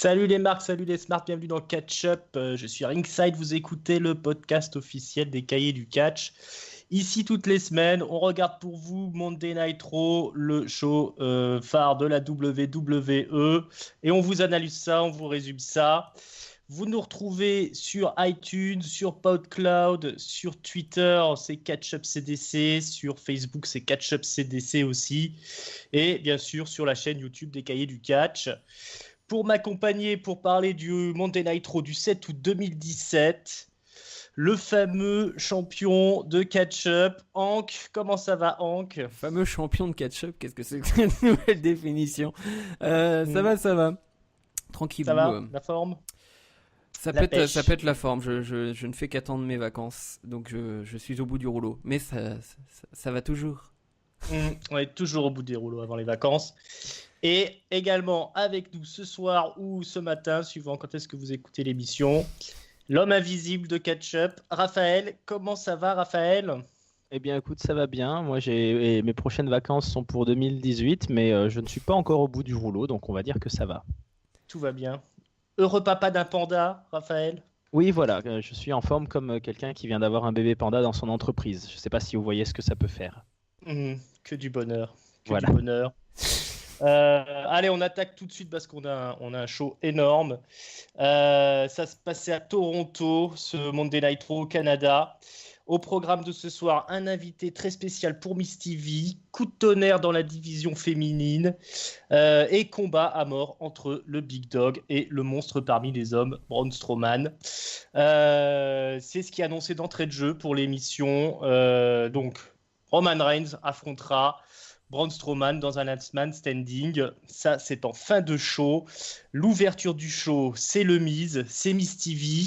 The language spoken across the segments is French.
Salut les marques, salut les smarts, bienvenue dans Catch Up. Je suis Ringside, vous écoutez le podcast officiel des Cahiers du Catch. Ici toutes les semaines, on regarde pour vous Monday Night Raw, le show phare de la WWE, et on vous analyse ça, on vous résume ça. Vous nous retrouvez sur iTunes, sur PodCloud, sur Twitter, c'est Catch Up CDC, sur Facebook, c'est Catch Up CDC aussi, et bien sûr sur la chaîne YouTube des Cahiers du Catch. Pour m'accompagner, pour parler du Monday Night Raw du 7 août 2017, le fameux champion de catch-up, Hank. Comment ça va, Hank ? Fameux champion de catch-up, qu'est-ce que c'est que cette nouvelle définition ? Ça va. Tranquille. Ça va, la forme ? Ça pète la forme. Je ne fais qu'attendre mes vacances, donc je suis au bout du rouleau. Mais ça va toujours. On est toujours au bout des rouleaux avant les vacances. Et également avec nous ce soir ou ce matin, suivant quand est-ce que vous écoutez l'émission, l'homme invisible de Catch-Up, Raphaël. Comment ça va, Raphaël ? Eh bien, écoute, ça va bien. Moi, mes prochaines vacances sont pour 2018, mais je ne suis pas encore au bout du rouleau, donc on va dire que ça va. Tout va bien. Heureux papa d'un panda, Raphaël ? Oui, voilà, je suis en forme comme quelqu'un qui vient d'avoir un bébé panda dans son entreprise. Je ne sais pas si vous voyez ce que ça peut faire. Que du bonheur. Voilà. Du bonheur. Allez, on attaque tout de suite parce qu'on a un show énorme. Ça se passait à Toronto, ce Monday Night Raw au Canada. Au programme de ce soir, un invité très spécial pour Miss TV, coup de tonnerre dans la division féminine et combat à mort entre le Big Dog et le monstre parmi les hommes, Braun Strowman. C'est ce qui est annoncé d'entrée de jeu pour l'émission. Donc, Roman Reigns affrontera Braun Strowman dans un last man standing. Ça, c'est en fin de show. L'ouverture du show, c'est le Miz, c'est Miss TV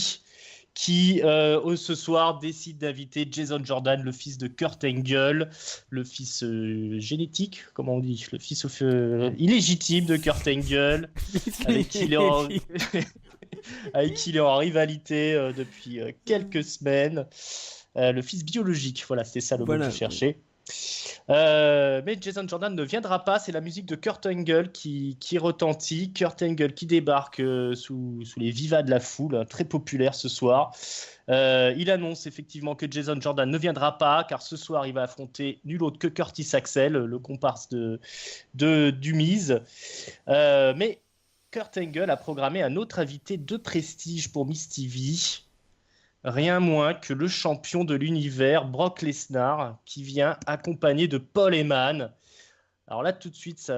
qui, ce soir, décide d'inviter Jason Jordan, le fils de Kurt Angle, le fils génétique, comment on dit, le fils illégitime de Kurt Angle, avec qui il est en rivalité depuis quelques semaines. Le fils biologique, voilà, c'était ça le mot que je cherchais. Mais Jason Jordan ne viendra pas, c'est la musique de Kurt Angle qui retentit. Kurt Angle qui débarque sous les vivas de la foule, très populaire ce soir. Il annonce effectivement que Jason Jordan ne viendra pas, car ce soir il va affronter nul autre que Curtis Axel, le comparse du Miz. Mais Kurt Angle a programmé un autre invité de prestige pour Miss TV. Rien moins que le champion de l'univers, Brock Lesnar, qui vient accompagné de Paul Heyman. Alors là, tout de suite,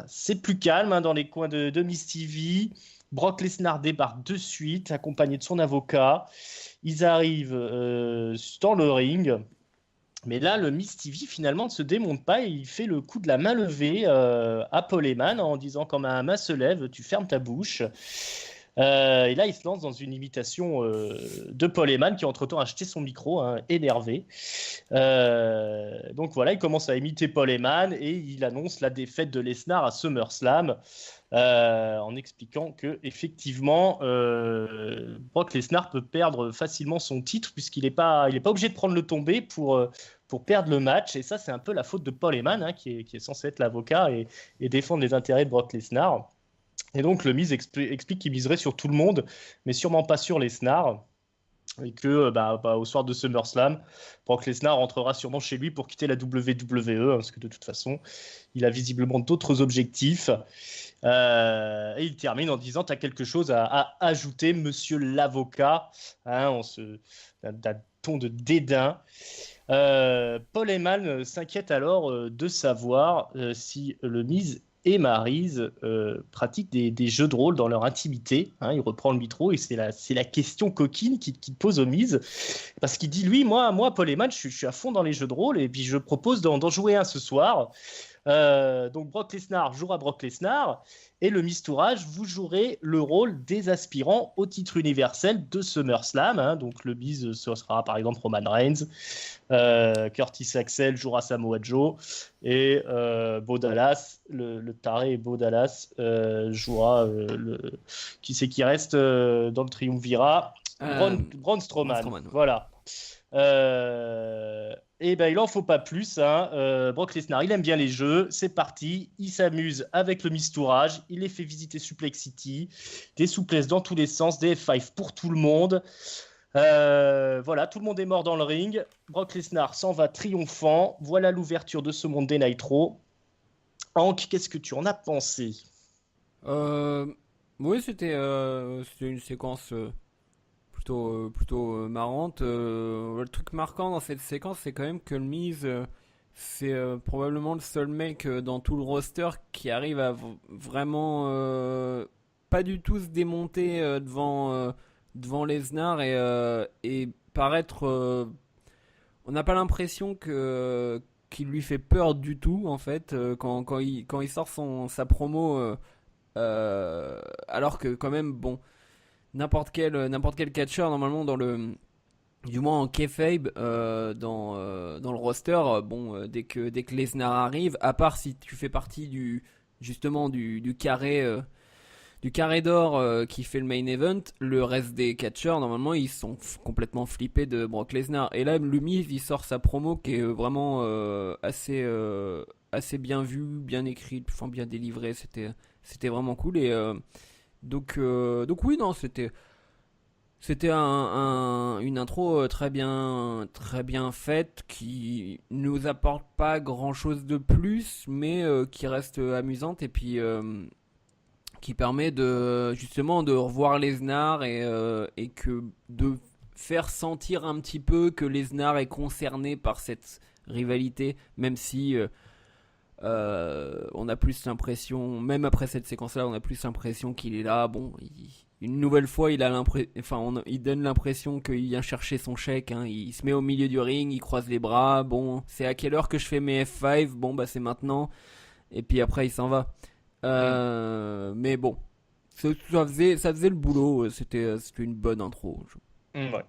c'est plus calme dans les coins de Miss TV. Brock Lesnar débarque de suite, accompagné de son avocat. Ils arrivent dans le ring. Mais là, le Miss TV, finalement, ne se démonte pas. Il fait le coup de la main levée à Paul Heyman en disant « Quand ma main se lève, tu fermes ta bouche ». Et là, il se lance dans une imitation de Paul Heyman qui, entre-temps, a acheté son micro, énervé. Donc voilà, il commence à imiter Paul Heyman et il annonce la défaite de Lesnar à SummerSlam en expliquant que, effectivement, Brock Lesnar peut perdre facilement son titre puisqu'il n'est pas obligé de prendre le tombé pour perdre le match. Et ça, c'est un peu la faute de Paul Heyman, qui est censé être l'avocat et défendre les intérêts de Brock Lesnar. Et donc, le Miz explique qu'il miserait sur tout le monde, mais sûrement pas sur Lesnar. Et que, au soir de SummerSlam, Brock Lesnar rentrera sûrement chez lui pour quitter la WWE, parce que de toute façon, il a visiblement d'autres objectifs. Et il termine en disant « T'as quelque chose à ajouter, monsieur l'avocat ?» d'un ton de dédain. Paul Heyman s'inquiète alors de savoir si le Miz et Maryse pratiquent des jeux de rôle dans leur intimité. Il reprend le micro et c'est la question coquine qu'il pose au Miz. Parce qu'il dit, lui, moi Paul Heyman, je suis à fond dans les jeux de rôle et puis je propose d'en jouer un ce soir. Donc Brock Lesnar jouera Brock Lesnar et le Mistourage, vous jouerez le rôle des aspirants au titre universel de SummerSlam. Donc le Miz, ce sera par exemple Roman Reigns, Curtis Axel jouera Samoa Joe et Bo Dallas, le taré Bo Dallas jouera qui c'est qui reste dans le triumvirat, Braun Strowman. Voilà. Et ben il en faut pas plus. Brock Lesnar, il aime bien les jeux. C'est parti. Il s'amuse avec le mistourage. Il les fait visiter Suplex City. Des souplesses dans tous les sens. Des F5 pour tout le monde. Voilà, tout le monde est mort dans le ring. Brock Lesnar s'en va triomphant. Voilà l'ouverture de ce Monday Nitro. Hank, qu'est-ce que tu en as pensé? Oui, c'était une séquence plutôt marrante. Le truc marquant dans cette séquence, c'est quand même que le Miz, c'est probablement le seul mec dans tout le roster qui arrive à vraiment pas du tout se démonter devant Lesnar et paraître. On n'a pas l'impression qu'il lui fait peur du tout en fait quand il sort sa promo. Alors que quand même bon n'importe quel catcheur normalement du moins en kayfabe dans le roster dès que Lesnar arrive, à part si tu fais partie du carré d'or qui fait le main event, le reste des catcheurs normalement ils sont complètement flippés de Brock Lesnar. Et là Lumiz il sort sa promo qui est vraiment assez bien vue, bien écrite, enfin bien délivrée, c'était vraiment cool. Et donc oui, non, c'était une intro très bien faite qui nous apporte pas grand chose de plus, mais qui reste amusante et puis qui permet justement de revoir Lesnar et que de faire sentir un petit peu que Lesnar est concerné par cette rivalité, même si on a plus l'impression, même après cette séquence-là, on a plus l'impression qu'il est là. Bon, une nouvelle fois, il donne l'impression qu'il vient chercher son chèque. Il se met au milieu du ring, il croise les bras. Bon, c'est à quelle heure que je fais mes F5 ? Bon, bah c'est maintenant. Et puis après, il s'en va. Mais bon, ça faisait le boulot. C'était une bonne intro. Ouais.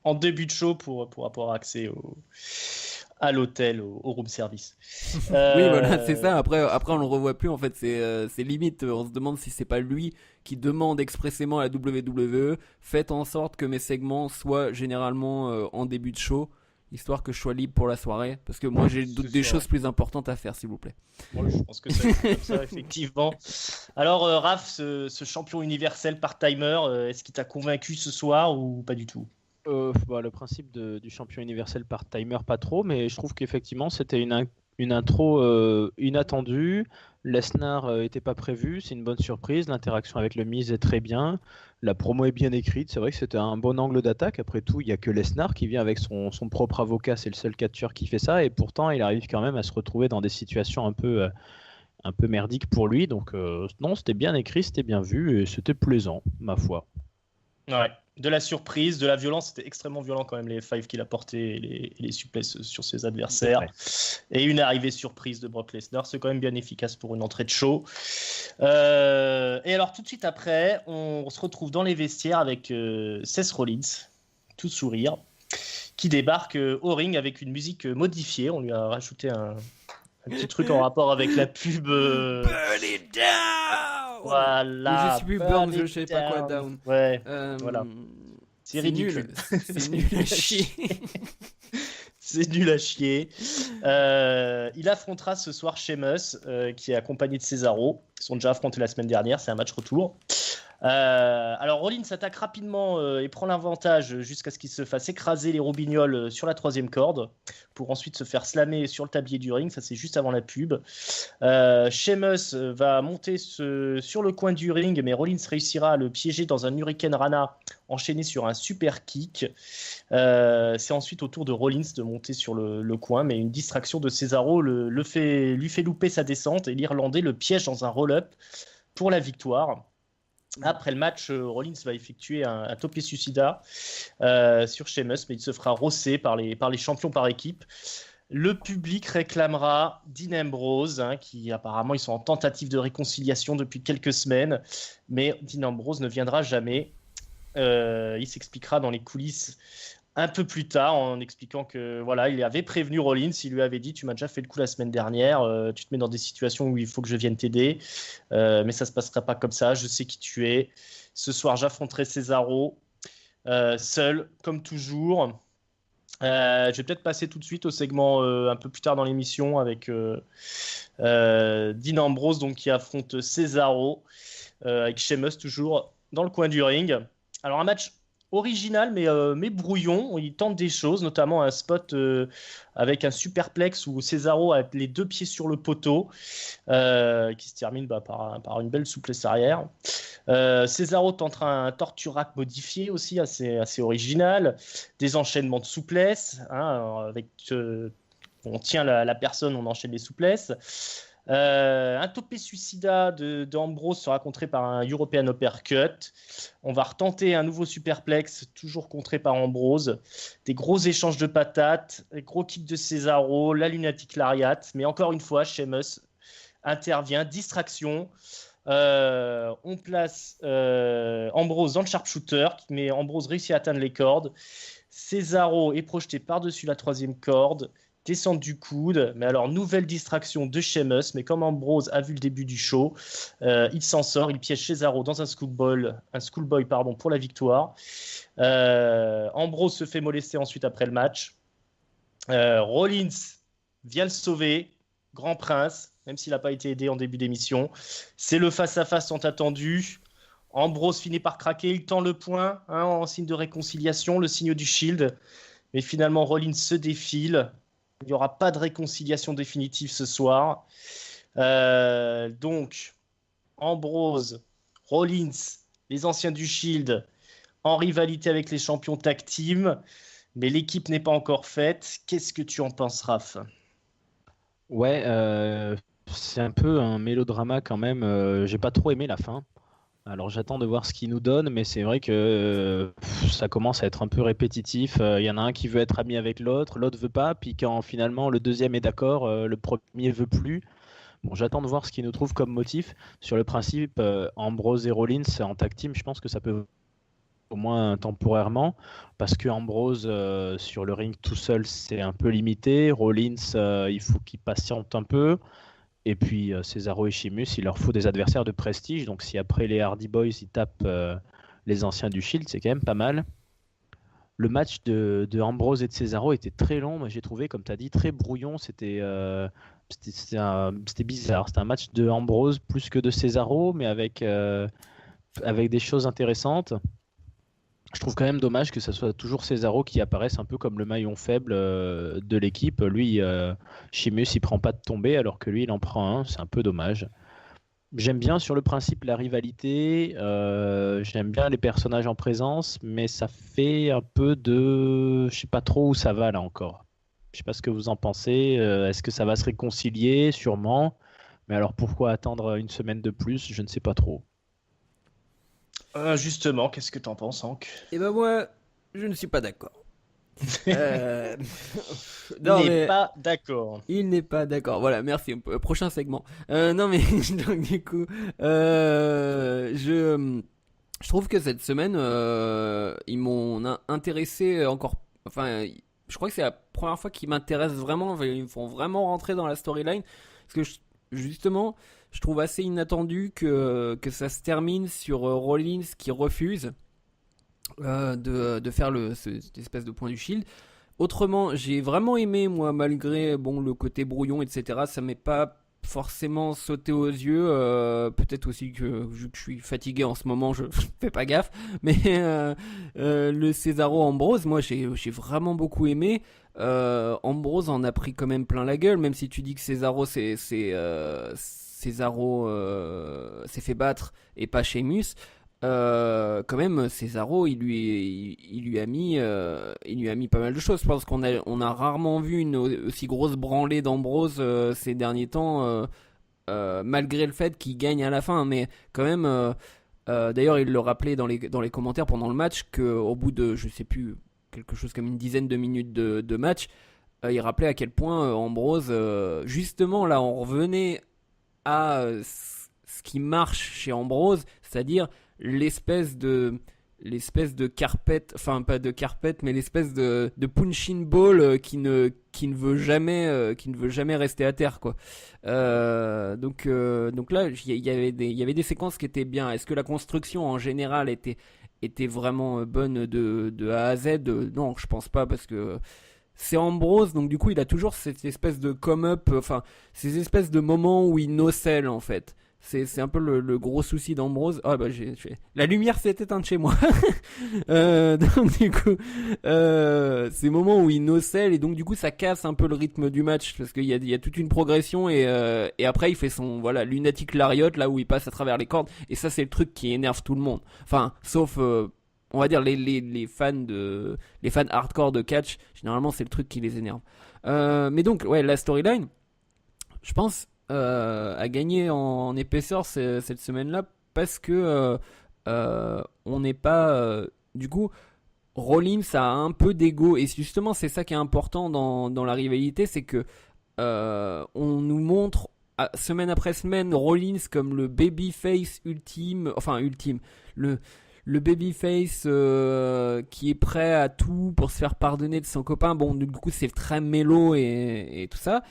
En début de show pour avoir accès à l'hôtel, au room service. Oui, voilà, c'est ça. Après, on le revoit plus. En fait, c'est limite. On se demande si c'est pas lui qui demande expressément à la WWE, faites en sorte que mes segments soient généralement en début de show, histoire que je sois libre pour la soirée, parce que moi j'ai des choses plus importantes à faire, s'il vous plaît. Moi, je pense que ça va être comme ça, effectivement. Alors, Raph, ce champion universel part-timer, est-ce qu'il t'a convaincu ce soir ou pas du tout? Le principe du champion universel part-timer, pas trop, mais je trouve qu'effectivement c'était une intro inattendue. Lesnar était pas prévu, c'est une bonne surprise. L'interaction avec le Miz est très bien. La promo est bien écrite. C'est vrai que c'était un bon angle d'attaque. Après tout, il n'y a que Lesnar qui vient avec son propre avocat. C'est le seul catcheur qui fait ça. Et pourtant, il arrive quand même à se retrouver dans des situations un peu merdiques pour lui. Donc, non, c'était bien écrit, c'était bien vu et c'était plaisant, ma foi. Ouais, de la surprise, de la violence, c'était extrêmement violent quand même les F5 qu'il a porté et les souplesses sur ses adversaires. Ouais. Et une arrivée surprise de Brock Lesnar, c'est quand même bien efficace pour une entrée de show. Et alors tout de suite après, on se retrouve dans les vestiaires avec Seth Rollins, tout sourire, qui débarque au ring avec une musique modifiée. On lui a rajouté un petit truc en rapport avec la pub. Burn it down! Voilà. Je suis plus burn, je sais pas quoi down. Ouais. Voilà. C'est ridicule. C'est nul à chier. C'est nul à chier. Il affrontera ce soir Sheamus, qui est accompagné de Cesaro. Ils sont déjà affrontés la semaine dernière. C'est un match retour. Alors Rollins s'attaque rapidement et prend l'avantage jusqu'à ce qu'il se fasse écraser les roubignoles sur la 3e corde pour ensuite se faire slammer sur le tablier du ring. Ça, c'est juste avant la pub. Sheamus va monter sur le coin du ring, mais Rollins réussira à le piéger dans un Hurricane Rana enchaîné sur un super kick. C'est ensuite au tour de Rollins de monter sur le coin, mais une distraction de Cesaro lui fait louper sa descente et l'Irlandais le piège dans un roll-up pour la victoire. Après le match, Rollins va effectuer un tope suicida sur Sheamus, mais il se fera rosser par les champions par équipe. Le public réclamera Dean Ambrose, qui apparemment ils sont en tentative de réconciliation depuis quelques semaines, mais Dean Ambrose ne viendra jamais. Il s'expliquera dans les coulisses un peu plus tard en expliquant que voilà, il avait prévenu Rollins, il lui avait dit tu m'as déjà fait le coup la semaine dernière, tu te mets dans des situations où il faut que je vienne t'aider, mais ça se passera pas comme ça, je sais qui tu es. Ce soir j'affronterai Cesaro seul comme toujours. Je vais peut-être passer tout de suite au segment un peu plus tard dans l'émission avec Dean Ambrose donc, qui affronte Cesaro avec Sheamus toujours dans le coin du ring. Alors un match original mais brouillon, il tente des choses, notamment un spot avec un superplex où Cesaro a les 2 pieds sur le poteau qui se termine par une belle souplesse arrière. Cesaro tente un torture-rack modifié aussi, assez original, des enchaînements de souplesse, avec on tient la personne, on enchaîne les souplesses. Un topé suicida d'Ambrose sera contré par un European Uppercut. On va retenter un nouveau superplex, toujours contré par Ambrose. Des gros échanges de patates, des gros kicks de Cesaro, la Lunatic Lariat. Mais encore une fois, Sheamus intervient, distraction. On place Ambrose dans le sharpshooter, mais Ambrose réussit à atteindre les cordes. Cesaro est projeté par-dessus la 3e corde. Descente du coude, mais alors nouvelle distraction de Sheamus, mais comme Ambrose a vu le début du show, il s'en sort, il piège Cesaro dans un schoolboy pour la victoire. Ambrose se fait molester ensuite après le match. Rollins vient le sauver, Grand Prince, même s'il n'a pas été aidé en début d'émission. C'est le face-à-face tant attendu. Ambrose finit par craquer, il tend le poing en signe de réconciliation, le signe du Shield, mais finalement Rollins se défile. Il n'y aura pas de réconciliation définitive ce soir. Donc, Ambrose, Rollins, les anciens du Shield, en rivalité avec les champions tag team. Mais l'équipe n'est pas encore faite. Qu'est-ce que tu en penses, Raph ? Ouais, c'est un peu un mélodrama quand même. J'ai pas trop aimé la fin. Alors j'attends de voir ce qu'il nous donne, mais c'est vrai que ça commence à être un peu répétitif. Il y en a un qui veut être ami avec l'autre veut pas, puis quand finalement le deuxième est d'accord, le premier veut plus. Bon, j'attends de voir ce qu'il nous trouve comme motif. Sur le principe, Ambrose et Rollins en tag team, je pense que ça peut au moins temporairement, parce que Ambrose sur le ring tout seul c'est un peu limité. Rollins, il faut qu'il patiente un peu. Et puis Cesaro et Sheamus, il leur faut des adversaires de prestige. Donc si après les Hardy Boys, ils tapent les anciens du Shield, c'est quand même pas mal. Le match de Ambrose et de Cesaro était très long. Moi, j'ai trouvé, comme tu as dit, très brouillon. C'était bizarre. C'était un match de Ambrose plus que de Cesaro, mais avec des choses intéressantes. Je trouve quand même dommage que ce soit toujours Cesaro qui apparaisse un peu comme le maillon faible de l'équipe. Lui, Sheamus, il prend pas de tombée alors que lui, il en prend un. C'est un peu dommage. J'aime bien sur le principe la rivalité. J'aime bien les personnages en présence, mais ça fait un peu de... Je sais pas trop où ça va là encore. Je sais pas ce que vous en pensez. Est-ce que ça va se réconcilier? Sûrement. Mais alors pourquoi attendre une semaine de plus? Je ne sais pas trop. Justement, qu'est-ce que t'en penses, Hank ? Eh ben moi, je ne suis pas d'accord. Non, mais pas d'accord. Il n'est pas d'accord. Voilà, merci. Prochain segment. Non mais donc du coup, je trouve que cette semaine, ils m'ont intéressé encore. Enfin, je crois que c'est la première fois qu'ils m'intéressent vraiment. Enfin, ils me font vraiment rentrer dans la storyline parce que justement, je trouve assez inattendu que ça se termine sur Rollins qui refuse de faire cette espèce de point du Shield. Autrement, j'ai vraiment aimé, moi, malgré le côté brouillon, etc. Ça m'est pas forcément sauté aux yeux. Peut-être aussi que, vu que je suis fatigué en ce moment, je fais pas gaffe. Mais le Cesaro Ambrose, moi, j'ai vraiment beaucoup aimé. Ambrose en a pris quand même plein la gueule, même si tu dis que Cesaro s'est fait battre et pas Sheamus. Quand même Cesaro il lui a mis pas mal de choses. Je pense qu'on a rarement vu une aussi grosse branlée d'Ambrose ces derniers temps, malgré le fait qu'il gagne à la fin, mais quand même d'ailleurs il le rappelait dans les commentaires pendant le match qu'au bout de je sais plus quelque chose comme une dizaine de minutes de match, il rappelait à quel point Ambrose justement là on revenait à ce qui marche chez Ambrose, c'est-à-dire l'espèce de carpette, enfin pas de carpette, mais l'espèce de punching ball qui ne veut jamais rester à terre, quoi. Donc là il y avait des séquences qui étaient bien. Est-ce que la construction en général était était vraiment bonne de A à Z. Non, je pense pas, parce que c'est Ambrose, donc du coup il a toujours cette espèce de come-up, enfin ces espèces de moments où il no-sell en fait. C'est un peu le gros souci d'Ambrose. Ah bah la lumière s'est éteinte chez moi. Donc du coup, ces moments où il no-sell, et donc du coup ça casse un peu le rythme du match, parce qu'il y a toute une progression, et après il fait son lunatic lariat là où il passe à travers les cordes, et ça c'est le truc qui énerve tout le monde. Enfin, sauf on va dire les fans hardcore de catch, généralement c'est le truc qui les énerve. Mais donc ouais, la storyline, je pense, a gagné en épaisseur cette semaine-là, parce que on n'est pas du coup, Rollins a un peu d'ego, et justement c'est ça qui est important dans la rivalité, c'est que on nous montre semaine après semaine Rollins comme le babyface ultime, le babyface qui est prêt à tout pour se faire pardonner de son copain. Bon, du coup c'est très mélo et tout ça,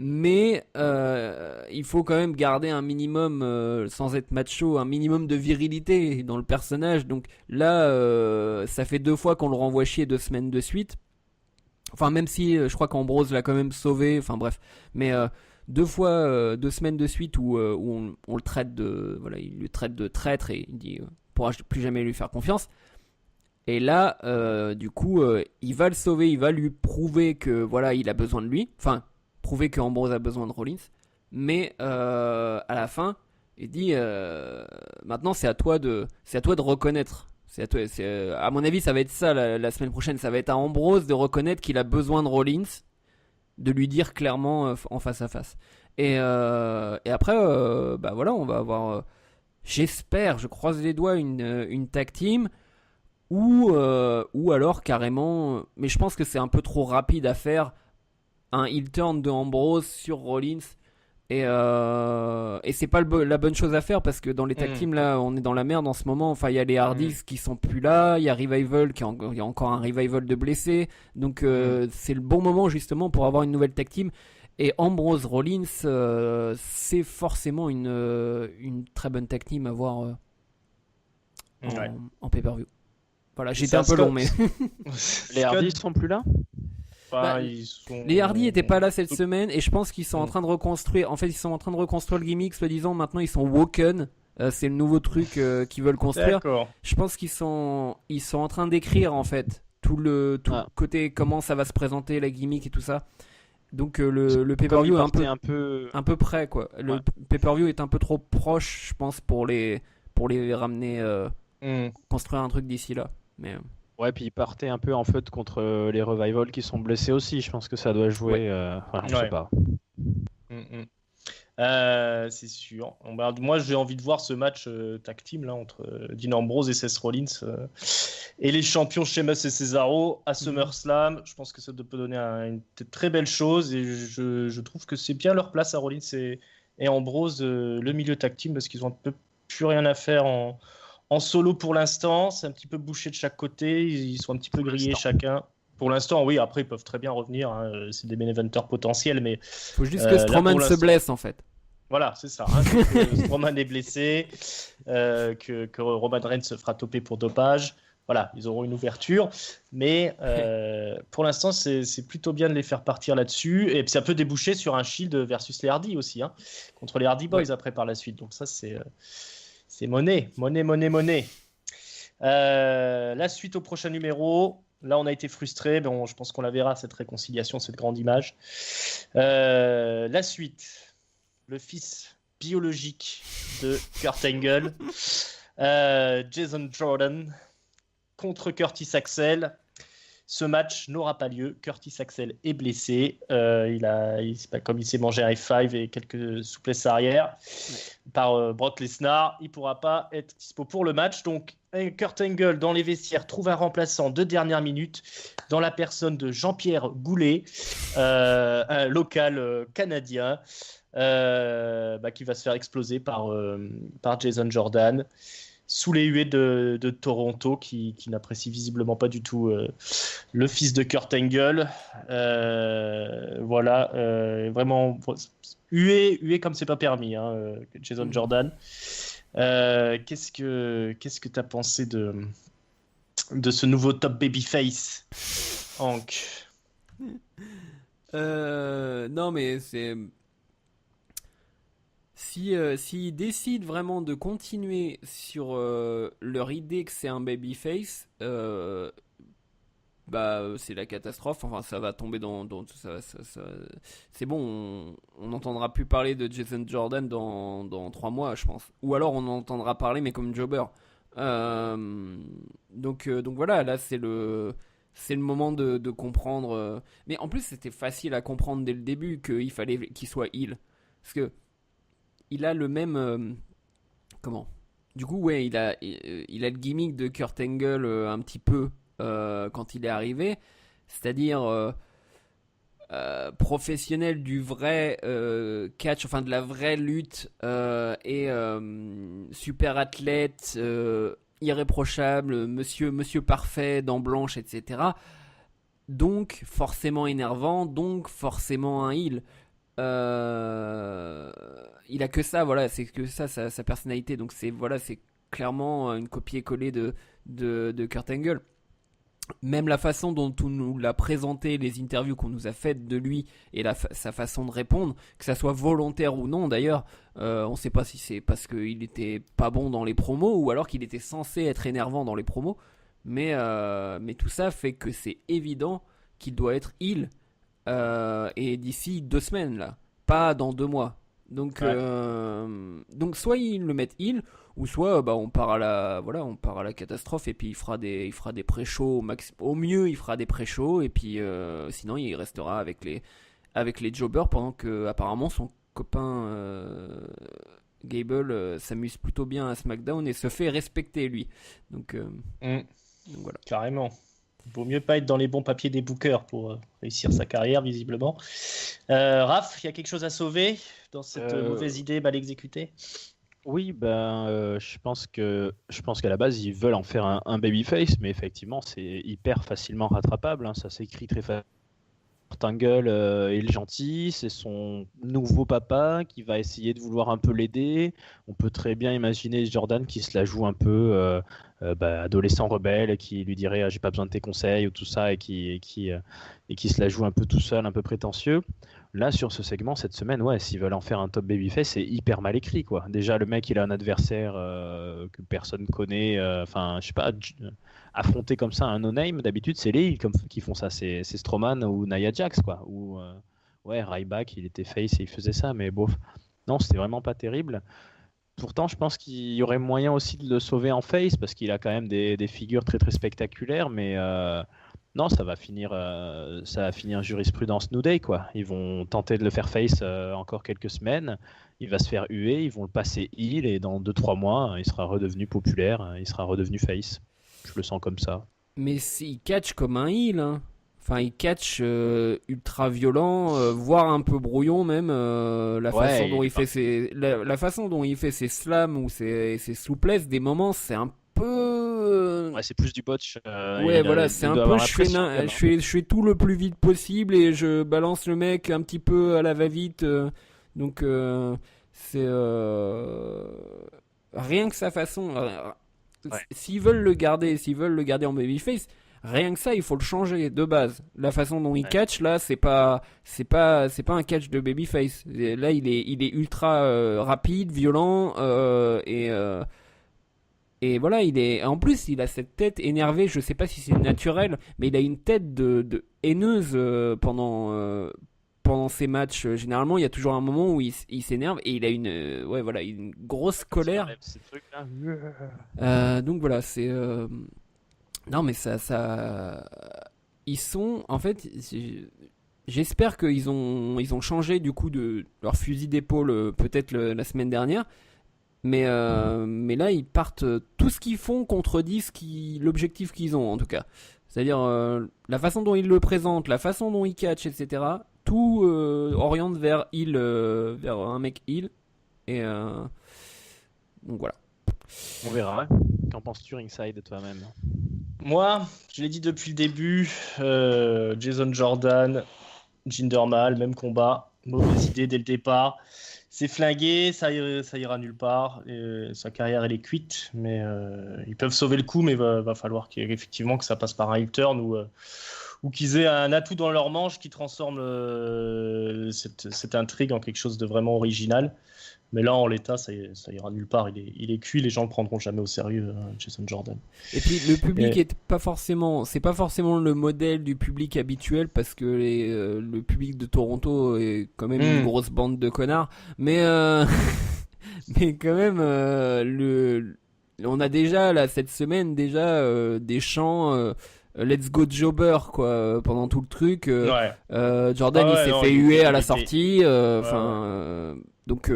mais il faut quand même garder un minimum, sans être macho, un minimum de virilité dans le personnage. Donc là, ça fait 2 fois qu'on le renvoie chier 2 semaines de suite. Enfin, même si je crois qu'Ambrose l'a quand même sauvé. Enfin bref, mais 2 fois, 2 semaines de suite où on le traite il le traite de traître, et il dit pourra plus jamais lui faire confiance. Et là, du coup, il va le sauver, il va lui prouver que il a besoin de lui. Enfin, prouver que Ambrose a besoin de Rollins, mais à la fin il dit maintenant c'est à toi de reconnaître, à mon avis ça va être ça la semaine prochaine, ça va être à Ambrose de reconnaître qu'il a besoin de Rollins, de lui dire clairement en face à face, et après on va avoir j'espère, je croise les doigts, une tag team, ou alors carrément, mais je pense que c'est un peu trop rapide à faire, un heel turn de Ambrose sur Rollins, et c'est pas la bonne chose à faire, parce que dans les tag teams là on est dans la merde en ce moment. Enfin, il y a les Hardys qui sont plus là, il y a Revival il y a encore un Revival de blessés, donc c'est le bon moment justement pour avoir une nouvelle tag team, et Ambrose Rollins c'est forcément une très bonne tag team à voir en pay-per-view. Voilà, j'étais un peu long, mais les Hardys sont plus là. Les Hardy étaient pas là cette semaine, et je pense qu'ils sont en train de reconstruire. En fait, ils sont en train de reconstruire le gimmick, soi-disant. Maintenant, ils sont Woken. C'est le nouveau truc qu'ils veulent construire. D'accord. Je pense qu'ils sont en train d'écrire en fait tout le côté, comment ça va se présenter, la gimmick et tout ça. Donc le pay-per-view est un peu près, quoi. Le pay-per-view est un peu trop proche, je pense, pour les ramener construire un truc d'ici là. Mais ouais, puis ils partaient un peu en feud contre les Revival qui sont blessés aussi. Je pense que ça doit jouer. Je sais pas. C'est sûr. Moi, j'ai envie de voir ce match tag team là, entre Dean Ambrose et Seth Rollins et les champions Sheamus et Cesaro à SummerSlam. Je pense que ça peut donner une très belle chose, et je trouve que c'est bien leur place à Rollins et Ambrose, le milieu tag team, parce qu'ils ont un peu plus rien à faire en solo pour l'instant. C'est un petit peu bouché de chaque côté, ils sont un petit peu grillés chacun. Pour l'instant, oui, après ils peuvent très bien revenir, hein. C'est des main eventers potentiels, mais faut juste que Strowman se blesse en fait. Voilà, c'est ça, hein, Strowman est blessé, que Roman Reigns se fera toper pour dopage. Voilà, ils auront une ouverture, mais pour l'instant c'est plutôt bien de les faire partir là-dessus, et puis ça peut déboucher sur un Shield versus les Hardy aussi, hein, contre les Hardy Boys après par la suite. Donc ça c'est monnaie. La suite au prochain numéro. Là, on a été frustrés. Bon, je pense qu'on la verra, cette réconciliation, cette grande image. La suite. Le fils biologique de Kurt Angle. Jason Jordan contre Curtis Axel. Ce match n'aura pas lieu. Curtis Axel est blessé. Comme il s'est mangé un F5 et quelques souplesses arrière par Brock Lesnar, il ne pourra pas être dispo pour le match. Donc, Kurt Angle, dans les vestiaires, trouve un remplaçant de dernière minute dans la personne de Jean-Pierre Goulet, un local canadien, qui va se faire exploser par Jason Jordan, sous les huées de Toronto, qui n'apprécie visiblement pas du tout le fils de Kurt Angle. Vraiment hué comme c'est pas permis, hein, Jason Jordan. Qu'est-ce que tu as pensé de de ce nouveau top babyface, Hank? Non, mais c'est. S'ils décident vraiment de continuer sur leur idée que c'est un babyface, c'est la catastrophe. Enfin, ça va tomber c'est bon, on n'entendra plus parler de Jason Jordan dans 3 mois, je pense. Ou alors on en entendra parler, mais comme jobber. Donc voilà, là c'est le moment de comprendre. Mais en plus, c'était facile à comprendre dès le début qu'il fallait qu'il soit heel. Parce que il a le même. Comment? Du coup, ouais, il a le gimmick de Kurt Angle un petit peu quand il est arrivé. C'est-à-dire professionnel du vrai catch, enfin de la vraie lutte, et super athlète, irréprochable, monsieur parfait, dents blanches, etc. Donc forcément énervant, donc forcément un heel. Il a que ça, voilà, c'est que ça sa personnalité, donc c'est clairement une copier-coller de Kurt Angle. Même la façon dont on nous l'a présenté, les interviews qu'on nous a faites de lui et sa façon de répondre, que ça soit volontaire ou non d'ailleurs, on ne sait pas si c'est parce qu'il était pas bon dans les promos ou alors qu'il était censé être énervant dans les promos, mais tout ça fait que c'est évident qu'il doit être heel, et d'ici 2 semaines là, pas dans 2 mois. Donc soit ils le mettent heel, ou soit on part à la catastrophe et puis il fera des pré-shows au mieux, il fera des pré-shows et puis sinon il restera avec les jobbers pendant que apparemment son copain Gable s'amuse plutôt bien à SmackDown et se fait respecter lui. Donc voilà. Carrément. Il vaut mieux pas être dans les bons papiers des bookers pour réussir sa carrière, visiblement. Raph, il y a quelque chose à sauver dans cette mauvaise idée mal exécutée? Oui, je pense qu'à la base, ils veulent en faire un babyface, mais effectivement, c'est hyper facilement rattrapable. Hein. Ça s'écrit très facilement. Angle est le gentil, c'est son nouveau papa qui va essayer de vouloir un peu l'aider. On peut très bien imaginer Jordan qui se la joue un peu adolescent rebelle, qui lui dirait j'ai pas besoin de tes conseils ou tout ça, et qui se la joue un peu tout seul, un peu prétentieux. Là, sur ce segment, cette semaine, ouais, s'ils veulent en faire un top babyface, c'est hyper mal écrit, quoi. Déjà, le mec, il a un adversaire que personne connaît. Je sais pas, affronter comme ça un no-name, d'habitude, c'est les heels qui font ça. C'est Strowman ou Nia Jax, quoi. Ou, Ryback, il était face et il faisait ça, mais bof. Non, c'était vraiment pas terrible. Pourtant, je pense qu'il y aurait moyen aussi de le sauver en face, parce qu'il a quand même des figures très très spectaculaires, mais... Non, ça va finir jurisprudence New Day, quoi. Ils vont tenter de le faire face encore quelques semaines. Il va se faire huer, ils vont le passer heel et dans 2-3 mois, il sera redevenu populaire, il sera redevenu face. Je le sens comme ça. Mais il catch comme un heel, hein. Enfin, il catch ultra violent, voire un peu brouillon même. La façon dont il fait ses slams ou ses souplesses, des moments, c'est un peu. Ouais, c'est plus du botch. C'est un peu. Je fais tout le plus vite possible et je balance le mec un petit peu à la va-vite. Donc c'est rien que sa façon. S'ils veulent le garder en babyface, rien que ça, il faut le changer de base. La façon dont il catch là, c'est pas un catch de babyface. Là, il est ultra rapide, violent et voilà, en plus, il a cette tête énervée, je sais pas si c'est naturel, mais il a une tête de haineuse pendant ces matchs. Généralement, il y a toujours un moment où il s'énerve et il a une grosse colère. Donc voilà, c'est non mais ça ils sont en fait, j'espère qu'ils ont changé du coup de leur fusil d'épaule peut-être la semaine dernière. Mais là, ils partent. Tout ce qu'ils font contredit l'objectif qu'ils ont, en tout cas. C'est-à-dire la façon dont ils le présentent, la façon dont ils catchent, etc. Tout oriente vers un mec heel. Et donc voilà. On verra. Qu'en penses-tu, Ringside, toi-même? Moi, je l'ai dit depuis le début, Jason Jordan, Jinder Mahal, même combat. Mauvaise idée dès le départ. c'est flingué, ça ira nulle part. Et sa carrière, elle est cuite. Mais ils peuvent sauver le coup, mais va falloir effectivement que ça passe par un heel turn ou qu'ils aient un atout dans leur manche qui transforme cette intrigue en quelque chose de vraiment original. Mais là, en l'état, ça ira nulle part. Il est cuit, les gens le prendront jamais au sérieux, Jason Jordan. Et puis le public c'est pas forcément le modèle du public habituel parce que le public de Toronto est quand même une grosse bande de connards. Mais mais quand même, on a déjà là cette semaine des chants. Let's go Jobber quoi pendant tout le truc. Jordan il s'est fait huer à la sortie. Donc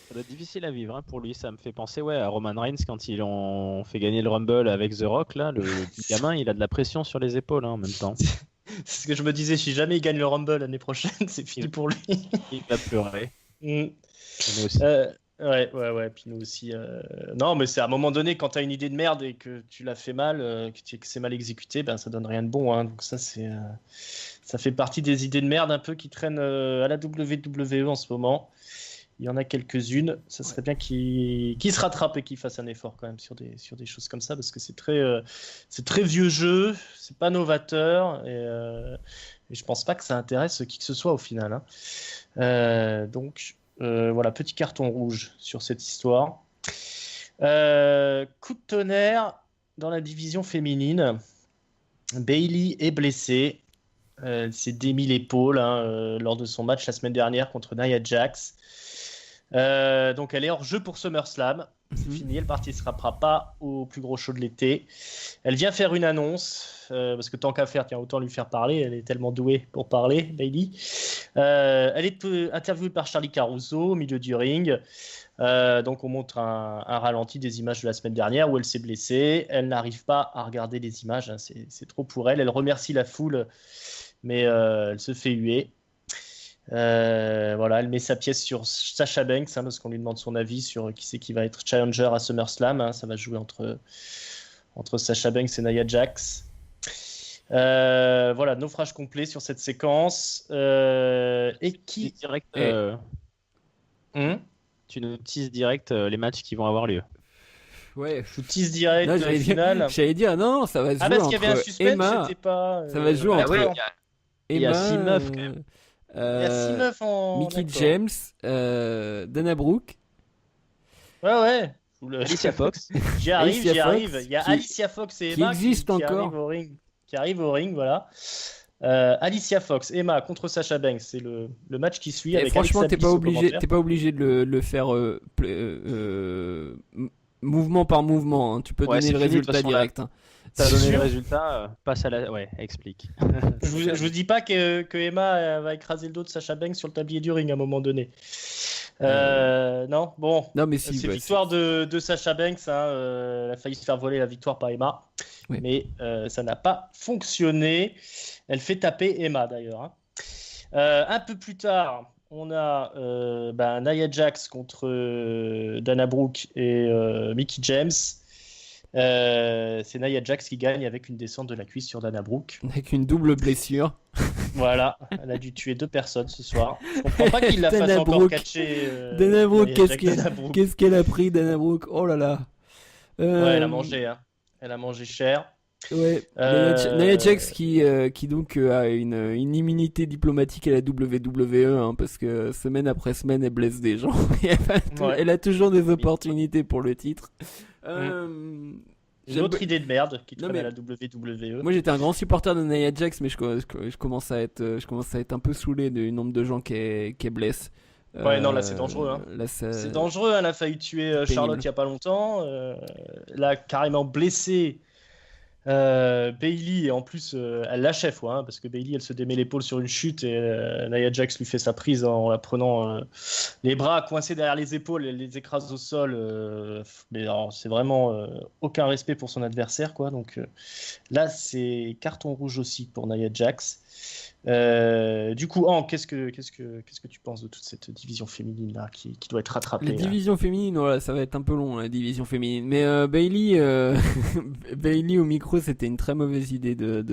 ça doit être difficile à vivre pour lui. Ça me fait penser à Roman Reigns quand ils ont fait gagner le Rumble avec The Rock. Là, le gamin, il a de la pression sur les épaules en même temps. C'est ce que je me disais. Si jamais il gagne le Rumble l'année prochaine, c'est fini pour lui. Il va pleurer. Nous aussi. Ouais. Puis nous aussi. Non, mais c'est à un moment donné quand t'as une idée de merde et que tu l'as fait mal, que c'est mal exécuté, ça donne rien de bon. Donc ça fait partie des idées de merde un peu qui traînent à la WWE en ce moment. Il y en a quelques-unes. Ça serait bien qu'il se rattrape et qu'il fasse un effort quand même sur des choses comme ça parce que c'est très vieux jeu, c'est pas novateur et je pense pas que ça intéresse qui que ce soit au final. Donc voilà, petit carton rouge sur cette histoire. Coup de tonnerre dans la division féminine. Bayley est blessée. Elle s'est démis l'épaule lors de son match la semaine dernière contre Nia Jax. Donc elle est hors jeu pour SummerSlam. C'est fini, elle participera pas au plus gros show de l'été. Elle vient faire une annonce parce que tant qu'à faire, autant lui faire parler. Elle est tellement douée pour parler, Bayley. Elle est interviewée par Charly Caruso au milieu du ring. Donc on montre un ralenti des images de la semaine dernière où elle s'est blessée. Elle n'arrive pas à regarder les images, c'est trop pour elle. Elle remercie la foule, mais elle se fait huer. Elle met sa pièce sur Sasha Banks parce qu'on lui demande son avis sur qui c'est qui va être challenger à SummerSlam. Ça va jouer entre Sasha Banks et Nia Jax. Naufrage complet sur cette séquence. Et qui direct, tu nous teases direct les matchs qui vont avoir lieu. Ouais, je vous tease direct le final. J'allais dire non, ça va se jouer parce entre qu'il y avait un suspense, Emma. c'était pas. Ça va se jouer entre Emma. Il y a 6 meufs quand même. Il y a 6 meufs en. Mickey James, Dana Brooke. Ouais. Alicia Fox. J'y arrive. Il y a Alicia Fox et Emma qui arrivent au ring, voilà. Alicia Fox, Emma contre Sasha Banks, c'est le match qui suit. Avec franchement, t'es pas obligé de le faire mouvement par mouvement. Tu peux donner le résultat direct. T'as donné le résultat, passe à la. Ouais, explique. je vous dis pas que Emma va écraser le dos de Sasha Banks sur le tablier du ring à un moment donné. Non, bon. Non, mais si, c'est victoire de Sasha Banks. Elle a failli se faire voler la victoire par Emma. Oui. Mais ça n'a pas fonctionné. Elle fait taper Emma d'ailleurs. Un peu plus tard, on a Nia Jax contre Dana Brooke et Mickey James. C'est Nia Jax qui gagne avec une descente de la cuisse sur Dana Brooke. Avec une double blessure. Voilà, elle a dû tuer 2 personnes ce soir. Je comprends pas qu'il la fasse encore catcher. Dana Brooke, qu'est-ce qu'elle a pris, Dana Brooke? Oh là là. Ouais, elle a mangé. Elle a mangé cher. Ouais. Nia Jax qui donc a une immunité diplomatique à la WWE parce que semaine après semaine elle blesse des gens. Elle a toujours des opportunités pour le titre. Une autre idée de merde qui traîne à la WWE. Moi j'étais un grand supporter de Nia Jax, mais je commence à être un peu saoulé du nombre de gens qui blessent. Ouais, non, là c'est dangereux. C'est dangereux, elle a failli tuer Charlotte il y a pas longtemps. Elle a carrément blessé Bayley, et en plus elle l'achève parce que Bayley elle se démet l'épaule sur une chute et Nia Jax lui fait sa prise en la prenant les bras coincés derrière les épaules, elle les écrase au sol, mais alors, c'est vraiment aucun respect pour son adversaire donc là c'est carton rouge aussi pour Nia Jax. Du coup, qu'est-ce que tu penses de toute cette division féminine là qui doit être rattrapée? La division féminine, voilà, ça va être un peu long la division féminine. Mais Bayley au micro, c'était une très mauvaise idée de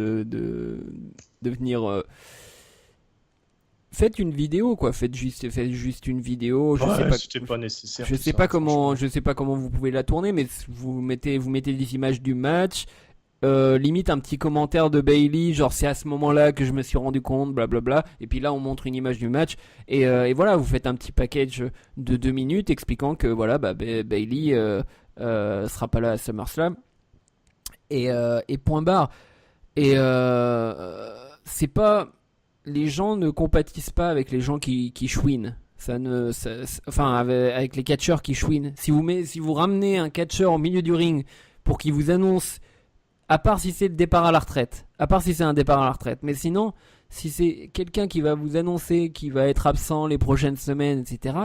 venir faites une vidéo, quoi. Faites juste une vidéo. C'était pas nécessaire. Je sais pas comment vous pouvez la tourner, mais vous mettez des images du match. Limite un petit commentaire de Bayley, genre c'est à ce moment-là que je me suis rendu compte, blablabla. Et puis là, on montre une image du match. Et voilà, vous faites un petit package de 2 minutes expliquant que voilà, Bayley sera pas là à SummerSlam. Et point barre. Et c'est pas. Les gens ne compatissent pas avec les gens qui chouinent. Avec les catcheurs qui chouinent. Si vous ramenez un catcheur au milieu du ring pour qu'il vous annonce. À part si c'est le départ à la retraite. À part si c'est un départ à la retraite. Mais sinon, si c'est quelqu'un qui va vous annoncer qu'il va être absent les prochaines semaines, etc.,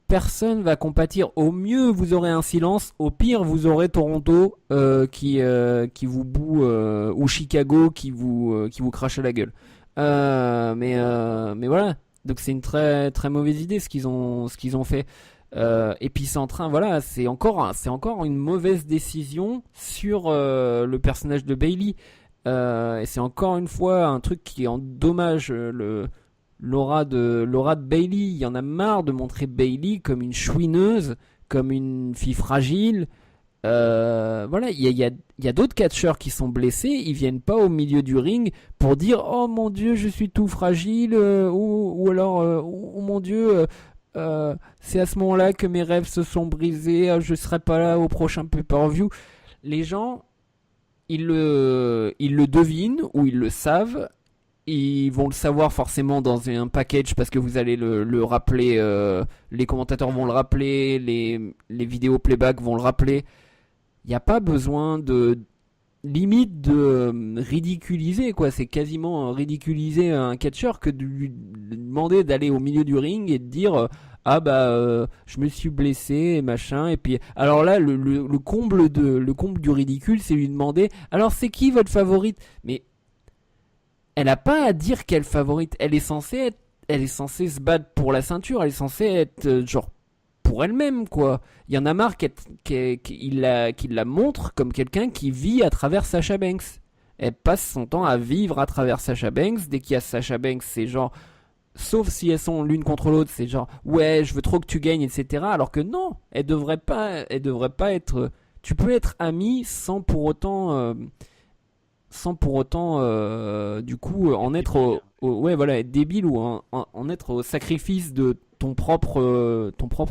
personne va compatir. Au mieux, vous aurez un silence. Au pire, vous aurez Toronto qui vous boue ou Chicago qui vous crache à la gueule. Mais voilà. Donc c'est une très très mauvaise idée ce qu'ils ont fait. Et puis c'est en train, voilà, c'est encore une mauvaise décision sur le personnage de Bayley. Et c'est encore une fois un truc qui endommage l'aura de Bayley. Il y en a marre de montrer Bayley comme une chouineuse, comme une fille fragile. Voilà, il y a d'autres catcheurs qui sont blessés, ils viennent pas au milieu du ring pour dire oh mon Dieu je suis tout fragile ou alors oh mon Dieu c'est à ce moment-là que mes rêves se sont brisés, je serai pas là au prochain pay-per-view. Les gens ils le devinent ou ils le savent. Ils vont le savoir forcément dans un package parce que vous allez le rappeler, les commentateurs vont le rappeler, les vidéos playback vont le rappeler. Il n'y a pas besoin de limite de ridiculiser, quoi. C'est quasiment ridiculiser un catcheur que de lui demander d'aller au milieu du ring et de dire je me suis blessé et machin. Et puis alors là le comble du ridicule, c'est lui demander alors c'est qui votre favorite. Mais elle a pas à dire quelle favorite. Elle est censée se battre pour la ceinture. Elle est censée être genre pour elle-même, quoi. Il y en a marre qu'il la montre comme quelqu'un qui vit à travers Sasha Banks. Elle passe son temps à vivre à travers Sasha Banks. Dès qu'il y a Sasha Banks, c'est genre, sauf si elles sont l'une contre l'autre, c'est genre ouais, je veux trop que tu gagnes, etc. Alors que non, elle devrait pas être. Tu peux être ami sans pour autant du coup en être être débile ou en être au sacrifice de ton propre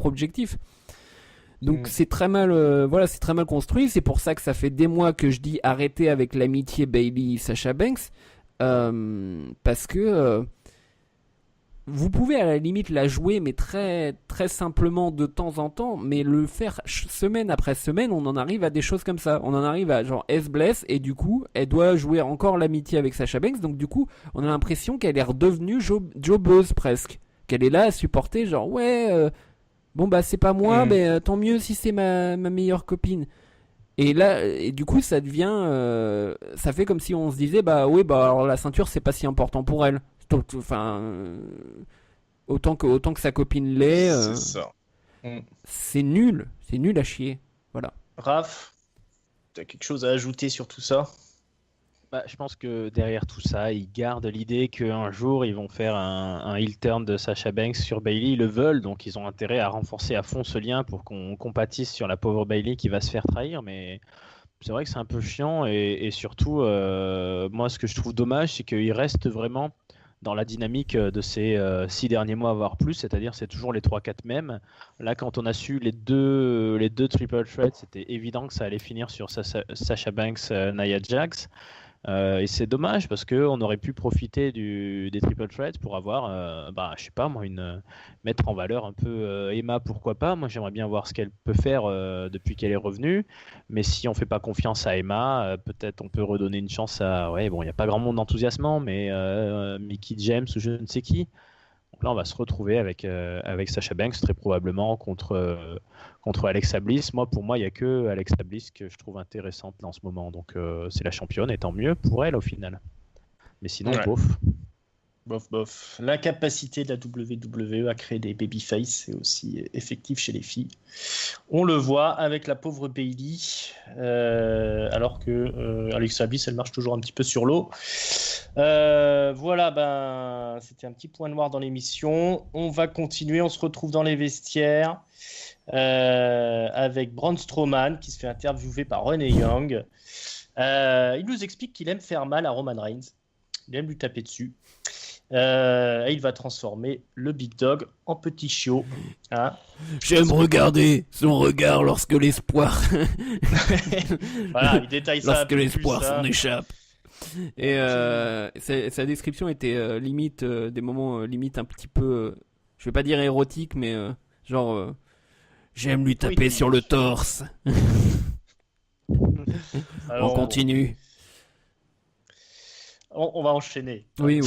objectif. Donc c'est très mal c'est très mal construit. C'est pour ça que ça fait des mois que je dis arrêtez avec l'amitié Bayley Sasha Banks, parce que vous pouvez à la limite la jouer, mais très très simplement de temps en temps, mais le faire semaine après semaine, on en arrive à des choses comme ça. On en arrive à genre elle se blesse et du coup elle doit jouer encore l'amitié avec Sasha Banks, donc du coup on a l'impression qu'elle est redevenue jobbeuse presque, qu'elle est là à supporter genre bon bah c'est pas moi, mais tant mieux si c'est ma meilleure copine. Et là, et du coup, ça devient, ça fait comme si on se disait, alors la ceinture c'est pas si important pour elle. Enfin, autant que sa copine l'est. C'est ça. C'est nul à chier. Voilà. Raph, t'as quelque chose à ajouter sur tout ça? Je pense que derrière tout ça, ils gardent l'idée qu'un jour, ils vont faire un heel turn de Sasha Banks sur Bayley. Ils le veulent, donc ils ont intérêt à renforcer à fond ce lien pour qu'on compatisse sur la pauvre Bayley qui va se faire trahir. Mais c'est vrai que c'est un peu chiant. Et surtout, moi, ce que je trouve dommage, c'est qu'il reste vraiment dans la dynamique de ces 6 derniers mois, voire plus. C'est-à-dire, c'est toujours les 3-4 mêmes. Là, quand on a su les deux triple threats, c'était évident que ça allait finir sur Sasha Banks, Nia Jax. Et c'est dommage parce qu'on aurait pu profiter des triple threats pour avoir, je sais pas moi, mettre en valeur un peu Emma, pourquoi pas. Moi j'aimerais bien voir ce qu'elle peut faire depuis qu'elle est revenue. Mais si on fait pas confiance à Emma, peut-être on peut redonner une chance à. Ouais, bon, il n'y a pas grand monde enthousiasmant, mais Mickie James ou je ne sais qui. Donc là, on va se retrouver avec Sasha Banks très probablement contre Alexa Bliss. Pour moi, il n'y a que Alexa Bliss que je trouve intéressante là, en ce moment. Donc c'est la championne et tant mieux pour elle au final. Mais sinon, bof. L'incapacité de la WWE à créer des babyface, c'est aussi effectif chez les filles. On le voit avec la pauvre Bayley, alors que Alexa Bliss, elle marche toujours un petit peu sur l'eau. Voilà, c'était un petit point noir dans l'émission. On va continuer, on se retrouve dans les vestiaires avec Braun Strowman qui se fait interviewer par Renee Young. Il nous explique qu'il aime faire mal à Roman Reigns. Il aime lui taper dessus. Et il va transformer le Big Dog en petit chiot. Hein. J'aime regarder son regard lorsque l'espoir voilà, il détaille ça. Lorsque l'espoir s'en échappe. Et sa description était limite, des moments limite un petit peu, je vais pas dire érotique, mais genre, j'aime lui taper sur le torse. Alors, on continue. On va enchaîner. Oui.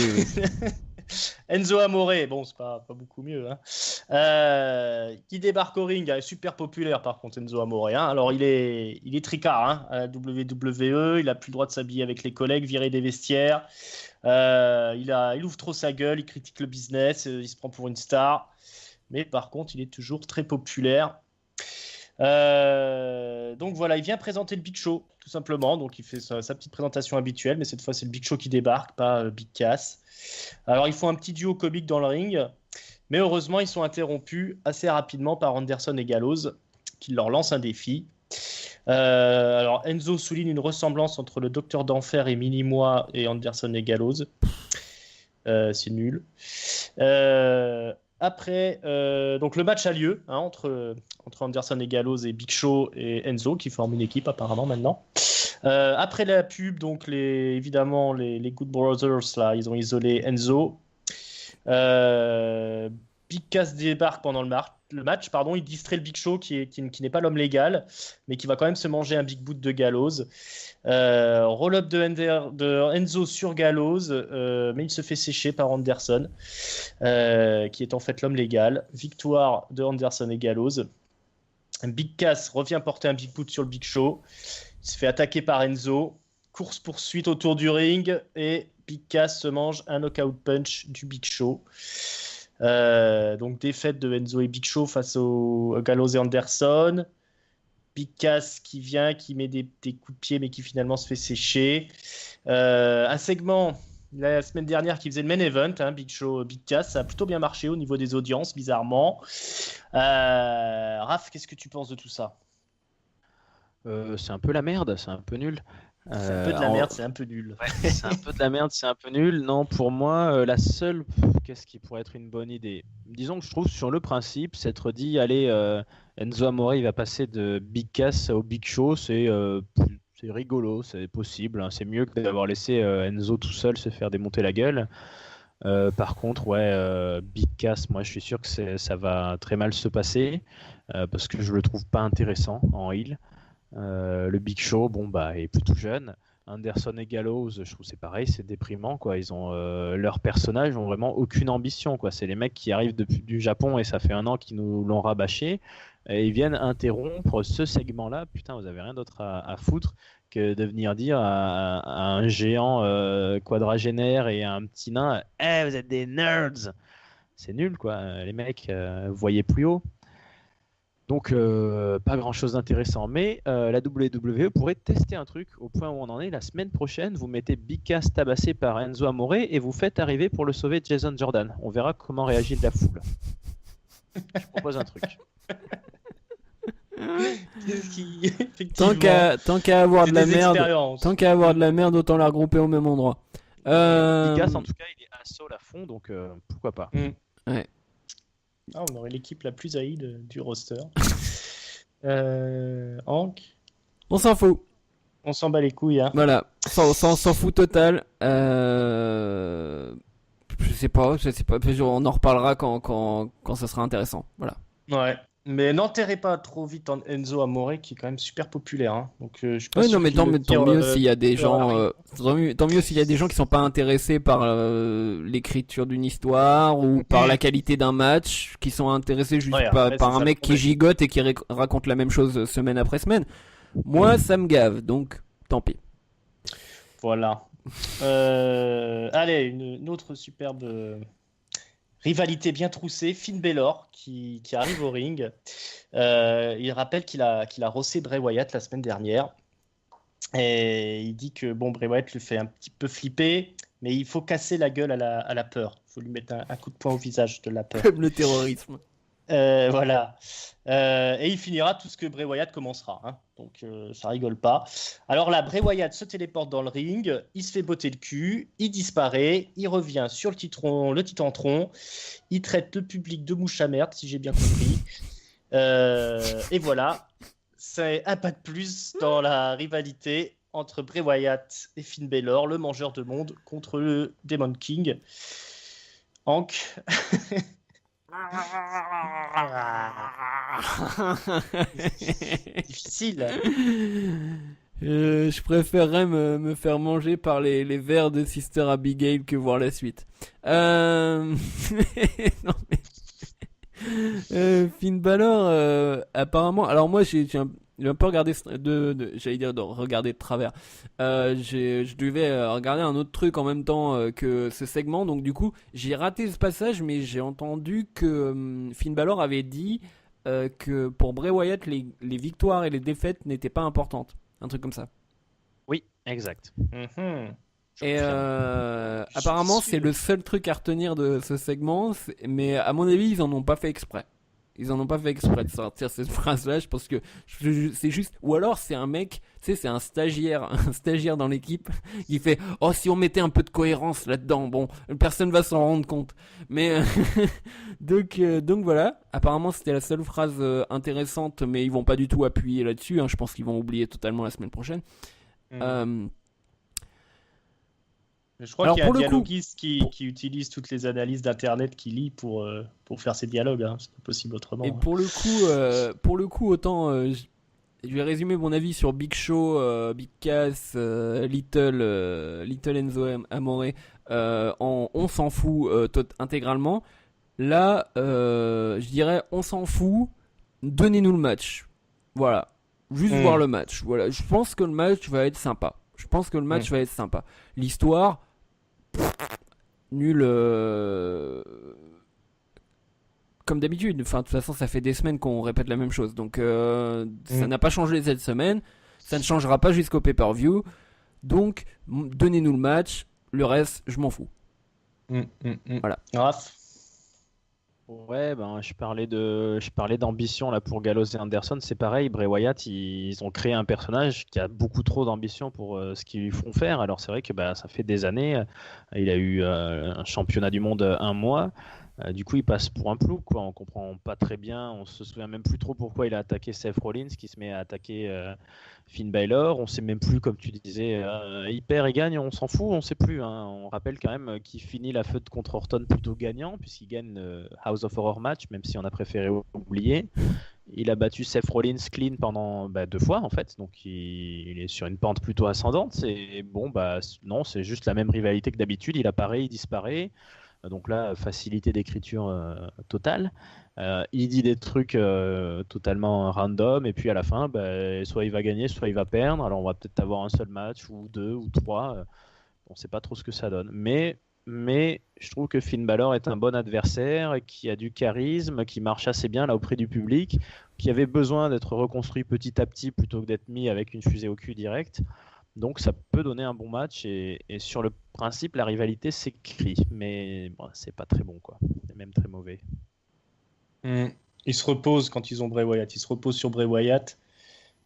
Enzo Amore, bon, c'est pas beaucoup mieux. Hein. Qui débarque au ring, super populaire par contre, Enzo Amore. Hein. Alors, il est tricard hein, à la WWE, il a plus le droit de s'habiller avec les collègues, viré des vestiaires. Il ouvre trop sa gueule, il critique le business, il se prend pour une star. Mais par contre, il est toujours très populaire. Donc voilà, il vient présenter le Big Show, tout simplement. Donc il fait sa petite présentation habituelle, mais cette fois c'est le Big Show qui débarque, pas Big Cass. Alors ils font un petit duo comique dans le ring, mais heureusement ils sont interrompus assez rapidement par Anderson et Gallows, qui leur lancent un défi. Alors Enzo souligne une ressemblance entre le Docteur d'Enfer et Mini-Moi et Anderson et Gallows. C'est nul. Après, donc le match a lieu hein, entre Anderson et Gallows et Big Show et Enzo qui forment une équipe apparemment maintenant. Après la pub, donc évidemment les Good Brothers là, ils ont isolé Enzo. Big Cass débarque pendant le match, pardon, il distrait le Big Show qui n'est pas l'homme légal, mais qui va quand même se manger un big boot de Gallows. Roll-up de Enzo sur Gallows, mais il se fait sécher par Anderson, qui est en fait l'homme légal. Victoire de Anderson et Gallows. Big Cass revient porter un big boot sur le Big Show. Il se fait attaquer par Enzo. Course-poursuite autour du ring et Big Cass se mange un knockout punch du Big Show. Donc défaite de Enzo et Big Show face aux Gallows et Anderson. Big Cass qui vient, qui met des coups de pied mais qui finalement se fait sécher. Un segment la semaine dernière qui faisait le main event, hein, Big Show, Big Cass, ça a plutôt bien marché au niveau des audiences, bizarrement. Raph, qu'est-ce que tu penses de tout ça? C'est un peu la merde, c'est un peu nul. C'est un peu de la merde, c'est un peu nul. Ouais, c'est un peu de la merde, c'est un peu nul. Non, pour moi, la seule, qu'est-ce qui pourrait être une bonne idée? Disons que je trouve sur le principe, s'être dit, allez, Enzo Amore, il va passer de Big Cass au Big Show, c'est rigolo, c'est possible. Hein. C'est mieux que d'avoir laissé Enzo tout seul se faire démonter la gueule. Par contre, ouais, Big Cass, moi je suis sûr que ça va très mal se passer parce que je le trouve pas intéressant en heel. Le Big Show, bon bah, il est plutôt jeune. Anderson et Gallows, je trouve c'est pareil, c'est déprimant quoi. Ils ont leurs personnages ont vraiment aucune ambition quoi. C'est les mecs qui arrivent du Japon et ça fait 1 an qu'ils nous l'ont rabâché. Et ils viennent interrompre ce segment-là. Putain, vous avez rien d'autre à foutre que de venir dire à un géant quadragénaire et à un petit nain, hey, vous êtes des nerds. C'est nul quoi. Les mecs, voyez plus haut. Donc, pas grand-chose d'intéressant. Mais la WWE pourrait tester un truc au point où on en est. La semaine prochaine, vous mettez Big Cass tabassé par Enzo Amore et vous faites arriver pour le sauver Jason Jordan. On verra comment réagit la foule. Je propose un truc. Tant qu'à avoir de la merde, autant la regrouper au même endroit. Big Cass, en tout cas, il est à saut à fond, donc pourquoi pas. Ouais. Ah, on aurait l'équipe la plus haïe du roster. Hank, on s'en fout. On s'en bat les couilles. Hein. Voilà, on s'en fout total. Je sais pas. On en reparlera quand ça sera intéressant. Voilà. Ouais. Mais n'enterrez pas trop vite Enzo Amore qui est quand même super populaire. Hein. Donc, je suis pas ouais, sûr non, mais tant mieux s'il y a des gens. Tant mieux s'il y a des gens qui sont pas intéressés par l'écriture d'une histoire ou par la qualité d'un match, qui sont intéressés juste par un mec qui gigote et qui raconte la même chose semaine après semaine. Moi, ça me gave, donc tant pis. Voilà. Allez, une autre superbe rivalité bien troussée, Finn Balor qui arrive au ring. Il rappelle qu'il a rossé Bray Wyatt la semaine dernière. Et il dit que Bray Wyatt lui fait un petit peu flipper, mais il faut casser la gueule à la peur. Il faut lui mettre un coup de poing au visage de la peur. Comme le terrorisme. Voilà. Et il finira tout ce que Bray Wyatt commencera. Hein. Donc ça rigole pas. Alors là, Bray Wyatt se téléporte dans le ring, il se fait botter le cul, il disparaît, il revient sur le Titantron, il traite le public de mouche à merde, si j'ai bien compris. Et voilà, c'est un pas de plus dans la rivalité entre Bray Wyatt et Finn Balor, le mangeur de monde, contre le Demon King. Hank. Difficile. Je préférerais me faire manger par les vers de Sister Abigail que voir la suite. Non mais Finn Balor, apparemment. Alors moi j'ai un peu regardé j'allais dire de regarder de travers. Je devais regarder un autre truc en même temps que ce segment, donc du coup j'ai raté ce passage, mais j'ai entendu que Finn Balor avait dit que pour Bray Wyatt les victoires et les défaites n'étaient pas importantes, un truc comme ça. Oui, exact. Et apparemment c'est le seul truc à retenir de ce segment, mais à mon avis ils en ont pas fait exprès. Ils en ont pas fait exprès de sortir cette phrase-là, je pense que c'est juste, ou alors c'est un mec, tu sais, c'est un stagiaire dans l'équipe qui fait, oh si on mettait un peu de cohérence là-dedans, bon, personne va s'en rendre compte. Mais donc voilà, apparemment c'était la seule phrase intéressante, mais ils vont pas du tout appuyer là-dessus, hein, je pense qu'ils vont oublier totalement la semaine prochaine. Je crois qu'il y a un dialoguiste qui utilise toutes les analyses d'internet qu'il lit pour faire ses dialogues. Hein. C'est pas possible autrement. Et pour le coup, autant je vais résumer mon avis sur Big Show, Big Cass, Little Enzo Amore on s'en fout intégralement. Là, je dirais on s'en fout. Donnez-nous le match. Voilà, juste voir le match. Voilà, je pense que le match va être sympa. L'histoire, nul, comme d'habitude. Enfin, de toute façon, ça fait des semaines qu'on répète la même chose. Donc, ça n'a pas changé cette semaine. Ça ne changera pas jusqu'au pay-per-view. Donc, donnez-nous le match. Le reste, je m'en fous. Voilà. Raph. Ouais, ben je parlais d'ambition là pour Gallows et Anderson, c'est pareil. Bray Wyatt, ils ont créé un personnage qui a beaucoup trop d'ambition pour ce qu'ils lui font faire. Alors c'est vrai que ça fait des années, il a eu un championnat du monde un mois. Du coup, il passe pour un plou, quoi. On comprend pas très bien. On se souvient même plus trop pourquoi il a attaqué Seth Rollins, qui se met à attaquer Finn Balor. On sait même plus, comme tu disais, il perd et gagne. On s'en fout, on sait plus. Hein. On rappelle quand même qu'il finit la feud contre Orton plutôt gagnant, puisqu'il gagne le House of Horror match, même si on a préféré oublier. Il a battu Seth Rollins clean pendant 2 fois en fait, donc il est sur une pente plutôt ascendante. C'est bon, non, c'est juste la même rivalité que d'habitude. Il apparaît, il disparaît. Donc là, facilité d'écriture totale. Il dit des trucs totalement random, et puis à la fin, soit il va gagner, soit il va perdre. Alors on va peut-être avoir un seul match, ou 2, ou 3. On ne sait pas trop ce que ça donne. Mais je trouve que Finn Balor est un bon adversaire, qui a du charisme, qui marche assez bien là auprès du public, qui avait besoin d'être reconstruit petit à petit plutôt que d'être mis avec une fusée au cul direct. Donc ça peut donner un bon match, et sur le principe la rivalité s'écrit, mais c'est pas très bon quoi, c'est même très mauvais. Ils se reposent quand ils ont Bray Wyatt, ils se reposent sur Bray Wyatt.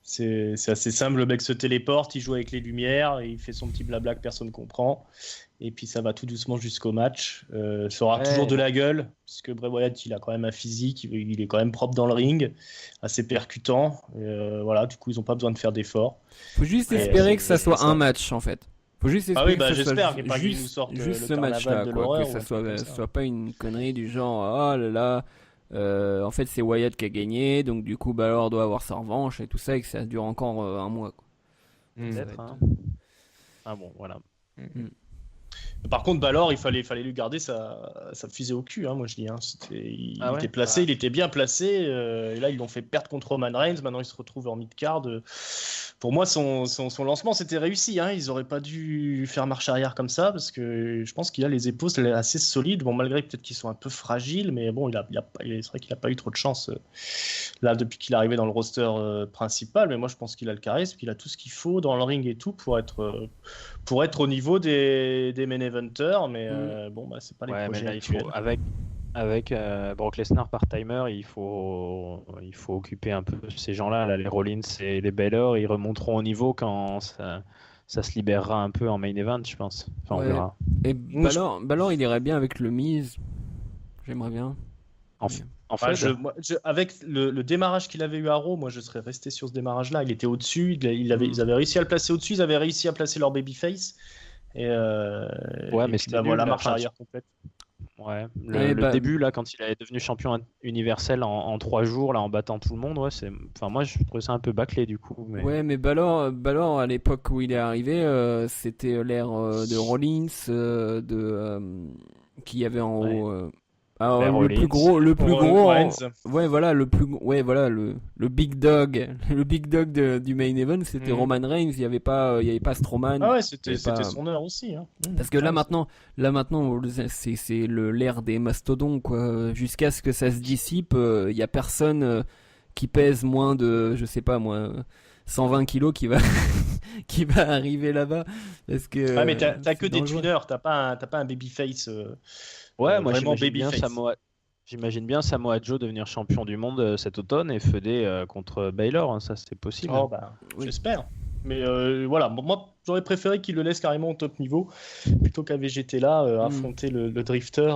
C'est assez simple, le mec se téléporte, il joue avec les lumières, il fait son petit blabla que personne comprend, et puis ça va tout doucement jusqu'au match. Ça aura toujours de la gueule, parce que Bray Wyatt il a quand même un physique, il est quand même propre dans le ring, assez percutant. Voilà, du coup ils n'ont pas besoin de faire d'efforts. Faut juste espérer que ça soit un match en fait. Faut juste espérer que j'espère qu'il n'y ait pas qu'ils nous sortent juste le ce match-là, de quoi, l'horreur, que ça soit pas une connerie du genre oh là là. En fait c'est Wyatt qui a gagné, donc du coup Balor doit avoir sa revanche et tout ça, et que ça dure encore un mois quoi. Peut-être Ah bon, voilà. Par contre, Balor, il fallait lui garder sa fusée au cul, hein, moi je dis. Hein. Il était placé, il était bien placé. Et là, ils l'ont fait perdre contre Roman Reigns. Maintenant, il se retrouve en mid-card. Pour moi, son lancement, c'était réussi. Hein. Ils n'auraient pas dû faire marche arrière comme ça, parce que je pense qu'il a les épaules assez solides. Bon, malgré peut-être qu'ils sont un peu fragiles, mais bon, c'est vrai qu'il n'a pas eu trop de chance là depuis qu'il est arrivé dans le roster principal. Mais moi, je pense qu'il a le charisme, qu'il a tout ce qu'il faut dans le ring et tout pour être au niveau des main eventer, mais bon, bah, c'est pas les Ouais, mais projets là, actuels. avec Brock Lesnar part-timer, il faut occuper un peu ces gens-là, là, les Rollins et les Baylor, ils remonteront au niveau quand ça se libérera un peu en main event, je pense. Enfin, on Ouais. verra. Et Balor, il irait bien avec le Miz. J'aimerais bien. En Enfin, fait, avec le démarrage qu'il avait eu à Raw, moi je serais resté sur ce démarrage-là. Il était au-dessus, ils avaient réussi à le placer au-dessus, ils avaient réussi à placer leur babyface. Et, mais puis, c'était voilà, nul, marche enfin, arrière complète. ouais, Et le début, là, quand il est devenu champion universel en 3 jours, là, en battant tout le monde, ouais, enfin, moi, je trouvais ça un peu bâclé, du coup. Mais... Ouais, mais Balor, à l'époque où il est arrivé, c'était l'ère de Rollins, qui avait en haut. Alors, Ouais, le plus gros, Reigns. ouais, voilà, le big dog, le big dog du main event, c'était Roman Reigns. Il y avait pas Strowman. Ah ouais, il y avait c'était pas- son heure aussi. Hein. Parce que là maintenant, c'est l'ère des mastodons, quoi. Jusqu'à ce que ça se dissipe, il y a personne qui pèse moins de, je sais pas moi, 120 kilos qui va qui va arriver là-bas. Parce que Ouais, mais t'as que c'est des dangereux. tuners, t'as pas un babyface. Ouais, moi, vraiment j'imagine bien Samoa Joe devenir champion du monde cet automne et feuder contre Baylor, hein, ça, c'est possible. Oh, bah, Oui. j'espère. Mais voilà, moi j'aurais préféré qu'il le laisse carrément au top niveau plutôt qu'à VGT là affronter le Drifter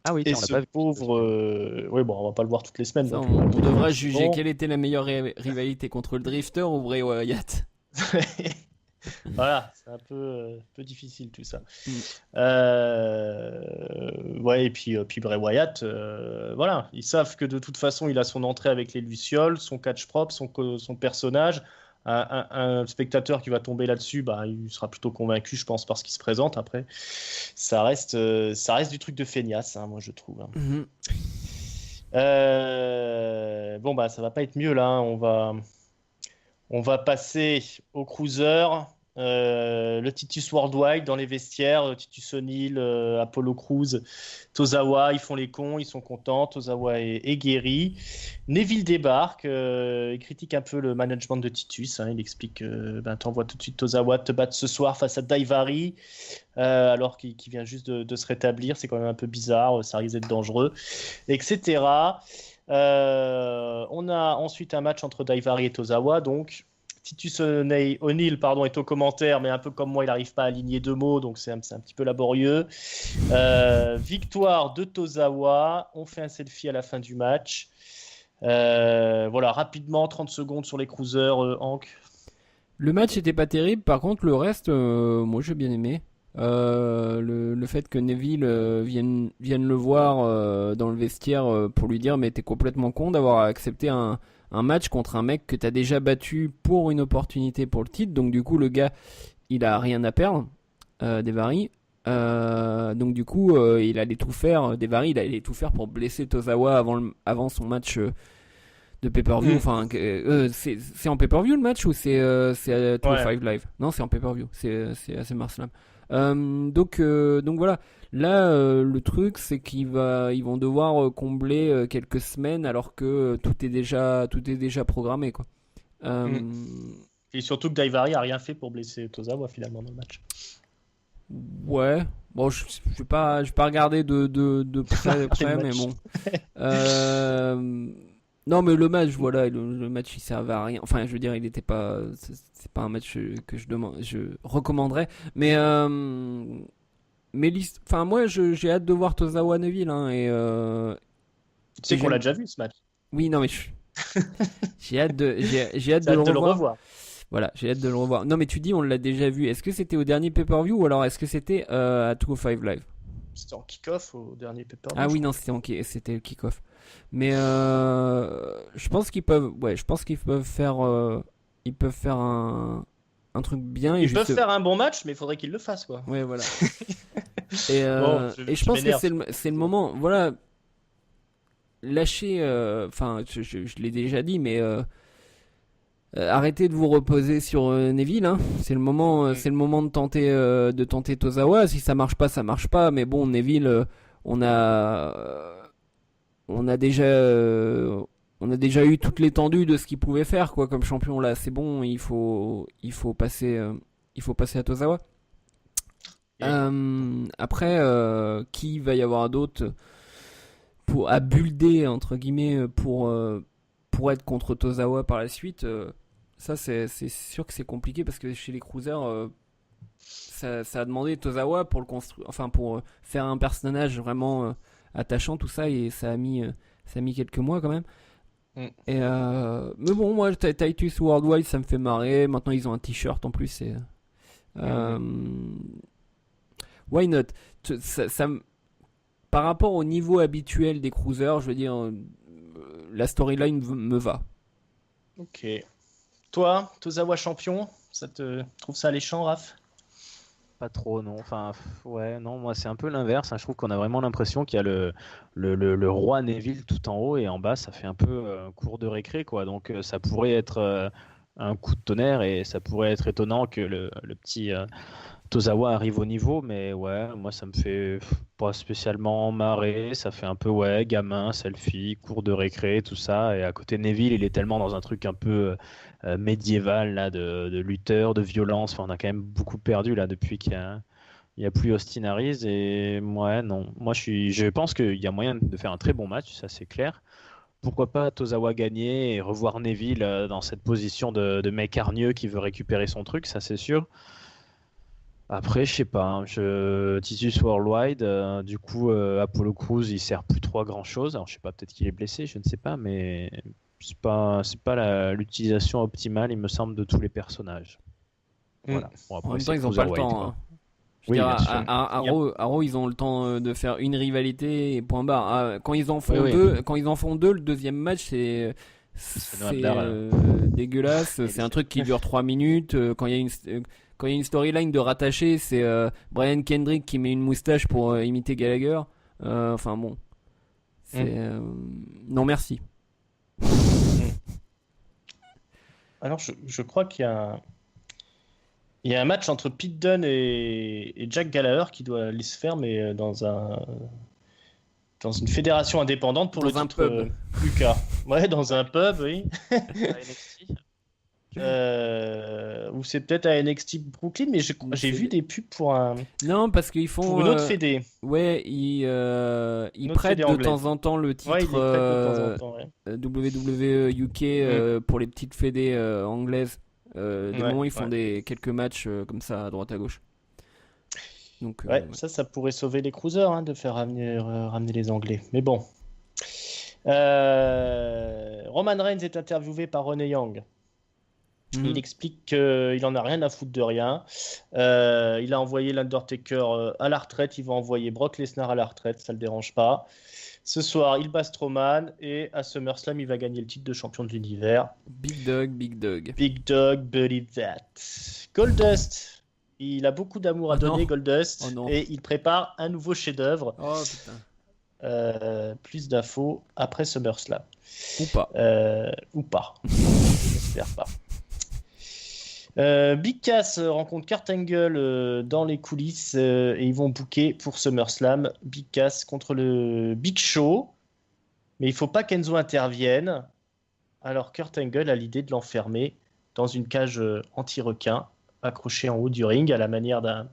Ah oui, et tiens, on l'a ce pas vu. pauvre. Oui, bon, on va pas le voir toutes les semaines. Ça, donc, on devra juger bon. quelle était la meilleure rivalité contre le Drifter ou Bray Wyatt. Voilà, c'est un peu difficile tout ça. Mm. Ouais, et puis Bray Wyatt, voilà, ils savent que de toute façon, il a son entrée avec les Lucioles, son catch propre, son personnage. Un spectateur qui va tomber là-dessus, bah, il sera plutôt convaincu, je pense, par ce qui se présente. Après, ça reste du truc de feignasse, hein, moi, je trouve. Hein. Mhm. Bon, bah, ça va pas être mieux là. Hein. On va passer au cruiser. Le Titus Worldwide dans les vestiaires, Titus O'Neil, Apollo Crews, Tozawa, ils font les cons, ils sont contents, Tozawa est guéri. Neville débarque, il critique un peu le management de Titus, hein, il explique que t'envoies tout de suite Tozawa te battre ce soir face à Daivari, alors qu'il vient juste de se rétablir, c'est quand même un peu bizarre, ça risque d'être dangereux, etc. On a ensuite un match entre Daivari et Tozawa, donc Titus O'Neil est au commentaire, mais un peu comme moi, il n'arrive pas à aligner deux mots, donc c'est un petit peu laborieux. Victoire de Tozawa, on fait un selfie à la fin du match. Voilà, rapidement, 30 secondes sur les cruisers, Hank. Le match était pas terrible, par contre le reste, moi j'ai bien aimé. Le fait que Neville vienne le voir dans le vestiaire pour lui dire mais t'es complètement con d'avoir accepté un match contre un mec que t'as déjà battu pour une opportunité pour le titre, donc du coup le gars il a rien à perdre, Daivari. Donc du coup il allait tout faire, Daivari il allait tout faire pour blesser Tozawa avant son match de pay-per-view. Enfin, c'est en pay-per-view le match ou c'est à 205 Live? Non, c'est en pay-per-view, c'est à SummerSlam. Donc voilà. Là, le truc, c'est qu'ils vont devoir combler quelques semaines alors que tout est déjà programmé, quoi. Et surtout que Daivari a rien fait pour blesser Tozawa finalement dans le match. Ouais. Bon, je vais pas regarder de près, mais bon. Non, mais le match, voilà, le match il servait à rien. Enfin, je veux dire, il était pas, c'est pas un match que je recommanderais. Mais enfin, moi, j'ai hâte de voir Tozawa Neville, hein, Tu sais qu'on l'a déjà vu ce match. Oui, non, mais j'ai hâte de le revoir. Voilà, j'ai hâte de le revoir. Non, mais tu dis, on l'a déjà vu. Est-ce que c'était au dernier pay-per-view ou alors est-ce que c'était à 205 Live? C'était en kick-off au dernier pay-per-view. Ah oui, non, c'était le kick-off. Mais je pense qu'ils peuvent faire, un truc bien. Ils peuvent faire un bon match, mais il faudrait qu'ils le fassent, quoi. Ouais, voilà. Et je pense que c'est le moment, voilà, lâcher, enfin, je l'ai déjà dit, mais arrêtez de vous reposer sur Neville, hein. C'est le moment de tenter Tozawa. Si ça marche pas. Mais bon, Neville, on a déjà eu toute l'étendue de ce qu'il pouvait faire, quoi, comme champion. Là, c'est bon. Il faut passer à Tozawa. Après, qui va y avoir d'autres à builder entre guillemets pour être contre Tozawa par la suite? Ça, c'est sûr que c'est compliqué parce que chez les cruisers, ça a demandé Tozawa pour le construire, enfin pour faire un personnage vraiment attachant, tout ça, et ça a mis quelques mois quand même. Et mais bon, moi, Titus Worldwide, ça me fait marrer. Maintenant, ils ont un t-shirt en plus. Et, why not? Par rapport au niveau habituel des cruisers, je veux dire, la storyline me va. Ok. Toi, Tozawa champion, trouve ça alléchant, Raph? Pas trop, non. Enfin, ouais, non, moi c'est un peu l'inverse, hein. Je trouve qu'on a vraiment l'impression qu'il y a le roi Neville tout en haut et en bas, ça fait un peu cours de récré, quoi. Donc ça pourrait être un coup de tonnerre et ça pourrait être étonnant que le petit Tozawa arrive au niveau, mais ouais, moi ça me fait pas spécialement marrer. Ça fait un peu, ouais, gamin, selfie, cours de récré, tout ça. Et à côté, Neville, il est tellement dans un truc un peu médiéval, là, de lutteur, de violence. Enfin, on a quand même beaucoup perdu, là, depuis il y a plus Austin Aries. Et ouais, non. Moi, je pense qu'il y a moyen de faire un très bon match, ça c'est clair. Pourquoi pas Tozawa gagner et revoir Neville dans cette position de mec hargneux qui veut récupérer son truc, ça c'est sûr. Après, je sais pas, hein, Titus Worldwide, du coup, Apollo Crews, il sert plus trop à grand chose. Alors, je sais pas, peut-être qu'il est blessé, je ne sais pas, mais c'est pas l'utilisation optimale, il me semble, de tous les personnages. Voilà. Bon, après, En même temps, ils n'ont pas le temps. Hein. Oui, bien sûr. Arrow, ils ont le temps de faire une rivalité et point barre. Quand ils en font deux, le deuxième match, c'est dégueulasse. C'est un truc qui dure 3 minutes. Quand il y a une storyline de rattaché, c'est Brian Kendrick qui met une moustache pour imiter Gallagher. Enfin bon, non merci. Alors je crois qu'il y a un match entre Pete Dunne et Jack Gallagher qui doit aller se faire, mais dans une fédération indépendante pour dans le un titre pub. Lucas. Ouais, dans un pub, oui. NXT. Ou c'est peut-être à NXT Brooklyn, mais j'ai vu des pubs pour Non, parce qu'ils font pour une autre fédé. Ouais, ils prêtent de temps en temps le titre Ouais, ils les prêtent de temps en temps, ouais. WWE UK pour les petites fédés anglaises. Des moments où ils font quelques matchs comme ça à droite à gauche. Donc, ouais, ça pourrait sauver les cruisers, hein, de faire ramener les Anglais. Mais bon. Roman Reigns est interviewé par Renee Young. Il explique qu'il en a rien à foutre de rien. Il a envoyé l'Undertaker à la retraite. Il va envoyer Brock Lesnar à la retraite. Ça ne le dérange pas. Ce soir, il bat Strowman. Et à SummerSlam, il va gagner le titre de champion de l'univers. Big Dog. Big Dog, believe that. Goldust. Il a beaucoup d'amour à donner, Goldust. Et il prépare un nouveau chef-d'œuvre. Oh putain. Plus d'infos après SummerSlam. Ou pas. Ou pas. J'espère pas. Big Cass rencontre Kurt Angle dans les coulisses et ils vont booker pour SummerSlam Big Cass contre le Big Show. Mais il faut pas qu'Enzo intervienne. Alors Kurt Angle a l'idée de l'enfermer dans une cage anti-requin accrochée en haut du ring à la manière d'un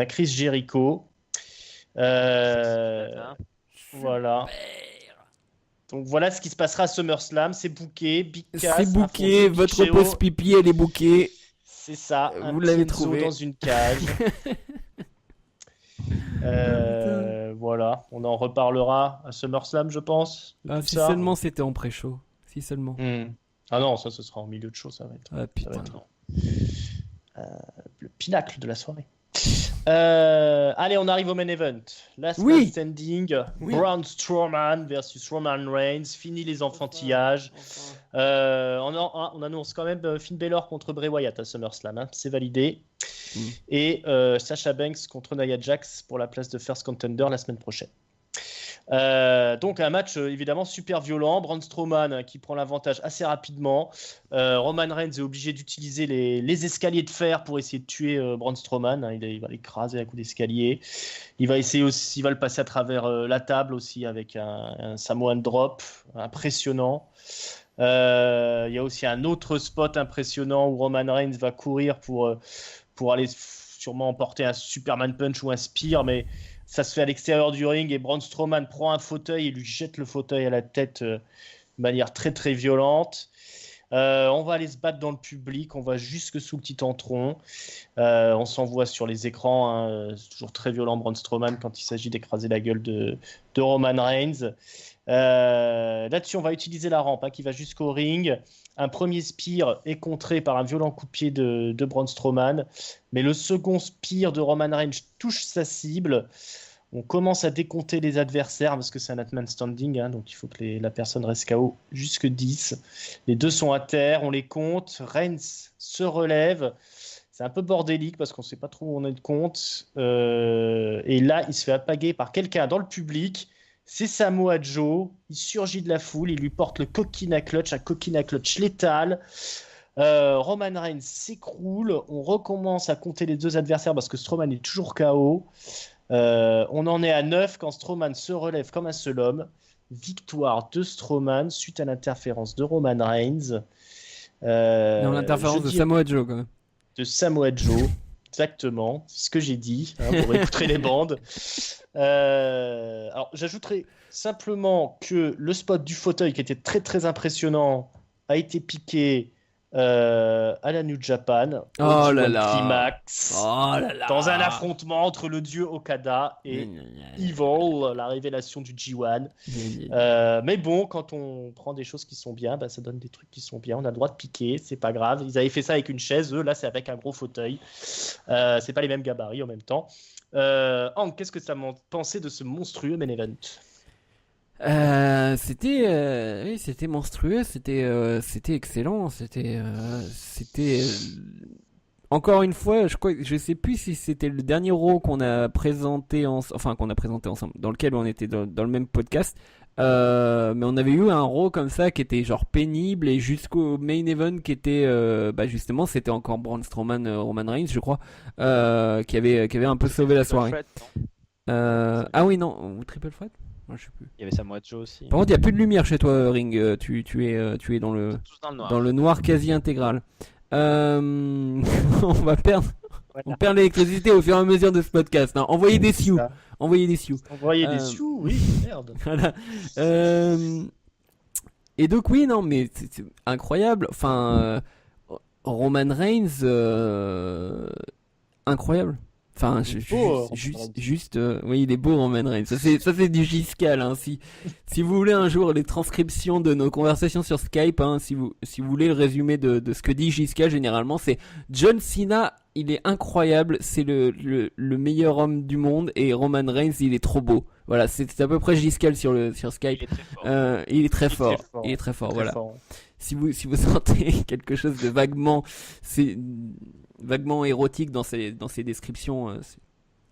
Chris Jericho. Voilà. Donc voilà ce qui se passera à SummerSlam, c'est booké, Big Cass. C'est booké, votre pause pipi elle est bookée. C'est ça, vous l'avez trouvé dans une cage. Voilà, on en reparlera à SummerSlam, je pense. Si seulement c'était en pré-show, si seulement. Ah non, ça ce sera en milieu de show, ça va être. Ah putain. Ça va être le pinacle de la soirée. Allez, on arrive au main event. Last man standing. Braun Strowman versus Roman Reigns. Fini les enfantillages. On annonce quand même Finn Balor contre Bray Wyatt à SummerSlam. Hein. C'est validé. Et Sasha Banks contre Nia Jax pour la place de First Contender la semaine prochaine. Donc un match évidemment super violent. Braun Strowman qui prend l'avantage assez rapidement. Roman Reigns est obligé d'utiliser les escaliers de fer pour essayer de tuer Braun Strowman, hein. Il va l'écraser à coups d'escalier. Il va essayer aussi, il va le passer à travers la table aussi avec un Samoan drop impressionnant. Il y a aussi un autre spot impressionnant où Roman Reigns va courir pour aller sûrement emporter un Superman Punch ou un Spear, mais ça se fait à l'extérieur du ring et Braun Strowman prend un fauteuil et lui jette le fauteuil à la tête de manière très très violente. On va aller se battre dans le public, on va jusque sous le Titantron. On s'en voit sur les écrans, hein. C'est toujours très violent Braun Strowman quand il s'agit d'écraser la gueule de Roman Reigns. Là-dessus, on va utiliser la rampe, hein, qui va jusqu'au ring. Un premier spear est contré par un violent coup de pied de Braun Strowman, mais le second spear de Roman Reigns touche sa cible. On commence à décompter les adversaires parce que c'est un Last Standing, hein, donc il faut que la personne reste KO jusque 10. Les deux sont à terre, on les compte. Reigns se relève. C'est un peu bordélique parce qu'on ne sait pas trop où on est de compte. Et là, il se fait apaguer par quelqu'un dans le public. C'est Samoa Joe. Il surgit de la foule. Il lui porte le Coquina Clutch, un Coquina Clutch létal. Roman Reigns s'écroule. On recommence à compter les deux adversaires parce que Strowman est toujours KO. On en est à 9 quand Strowman se relève comme un seul homme. Victoire de Strowman suite à l'interférence de Roman Reigns. Non, l'interférence de Samoa Joe, quand même. De Samoa Joe, exactement, c'est ce que j'ai dit, hein, pour écouter les bandes. Alors, j'ajouterai simplement que le spot du fauteuil, qui était très très impressionnant, a été piqué à la New Japan, oh là là. Climax, oh là là. dans un affrontement entre le dieu Okada et Evil, la révélation du G1. Mais bon, quand on prend des choses qui sont bien, bah, ça donne des trucs qui sont bien. On a le droit de piquer, c'est pas grave. Ils avaient fait ça avec une chaise, eux, là c'est avec un gros fauteuil. C'est pas les mêmes gabarits en même temps. Hank, qu'est-ce que tu as pensé de ce monstrueux main event? C'était monstrueux, c'était excellent, c'était encore une fois, je sais plus si c'était le dernier Raw qu'on a présenté ensemble, dans lequel on était dans le même podcast, mais on avait eu un Raw comme ça qui était genre pénible et jusqu'au main event qui était, justement, c'était encore Braun Strowman, Roman Reigns, je crois, qui avait un peu sauvé la soirée. Ah oui, non, ou Triple Threat? Je sais plus. Il y avait Samoa Joe aussi. Par contre, il n'y a plus de lumière chez toi, Ring. Tu es dans le noir quasi intégral. On va perdre. Voilà. On perd l'électricité au fur et à mesure de ce podcast. Hein. Envoyez des sioux. Envoyez des sioux. Envoyez des sioux, oui, merde. Voilà. Et donc, oui, non, mais c'est incroyable. Enfin, Roman Reigns, incroyable. Enfin, oui, il est beau Roman Reigns. Ça c'est du Giscal. Hein. Si vous voulez un jour les transcriptions de nos conversations sur Skype, hein, si vous voulez le résumé de ce que dit Giscal, généralement, c'est John Cena, il est incroyable, c'est le meilleur homme du monde, et Roman Reigns, il est trop beau. Voilà, c'est à peu près Giscal sur Skype. Il est très fort. Il est très fort. Voilà. Fort. Si vous sentez quelque chose de vaguement érotique dans ces descriptions,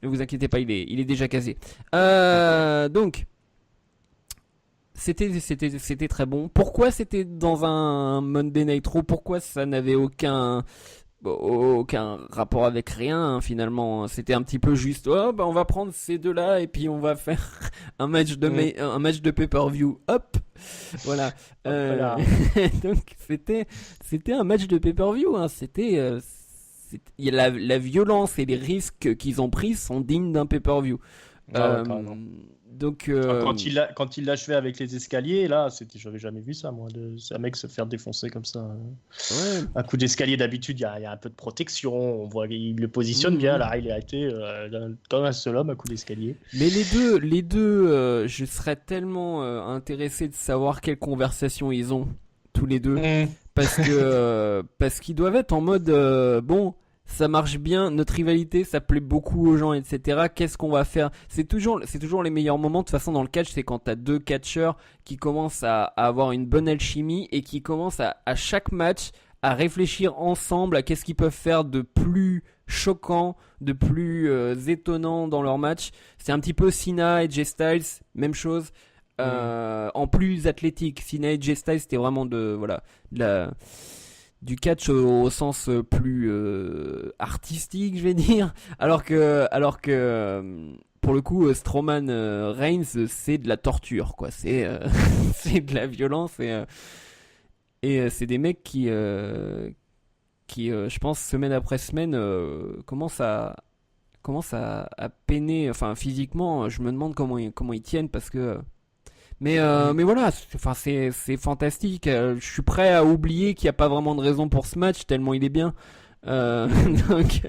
ne vous inquiétez pas, il est déjà casé. Donc c'était très bon. Pourquoi c'était dans un Monday Night Raw? Pourquoi ça n'avait aucun rapport avec rien, hein, finalement? C'était un petit peu juste, on va prendre ces deux-là et puis on va faire un match de pay-per-view. Hop, voilà. Donc c'était un match de pay-per-view. Hein. La violence et les risques qu'ils ont pris sont dignes d'un pay-per-view. Donc quand il l'achevait avec les escaliers, là, j'avais jamais vu ça, moi, un mec se faire défoncer comme ça. Ouais. Un coup d'escalier, d'habitude, il y a un peu de protection, on voit, il le positionne bien, là, il a été comme un seul homme, un coup d'escalier. Mais les deux, je serais tellement intéressé de savoir quelle conversation ils ont tous les deux, parce qu'ils doivent être en mode ça marche bien, notre rivalité, ça plaît beaucoup aux gens, etc. Qu'est-ce qu'on va faire? C'est toujours les meilleurs moments, de toute façon, dans le catch, c'est quand t'as deux catcheurs qui commencent à avoir une bonne alchimie et qui commencent à chaque match à réfléchir ensemble à qu'est-ce qu'ils peuvent faire de plus choquant, de plus étonnant dans leur match. C'est un petit peu Cena et Jay Styles, même chose. En plus athlétique. Cena et Jay Styles, c'était vraiment du catch au sens plus artistique, je vais dire, alors que pour le coup Strowman Reigns, c'est de la torture, quoi. C'est de la violence, et c'est des mecs qui qui je pense, semaine après semaine, commence à peiner. Enfin, physiquement, je me demande comment ils tiennent parce que. Mais voilà, c'est fantastique. Je suis prêt à oublier qu'il n'y a pas vraiment de raison pour ce match tellement il est bien. Euh, donc,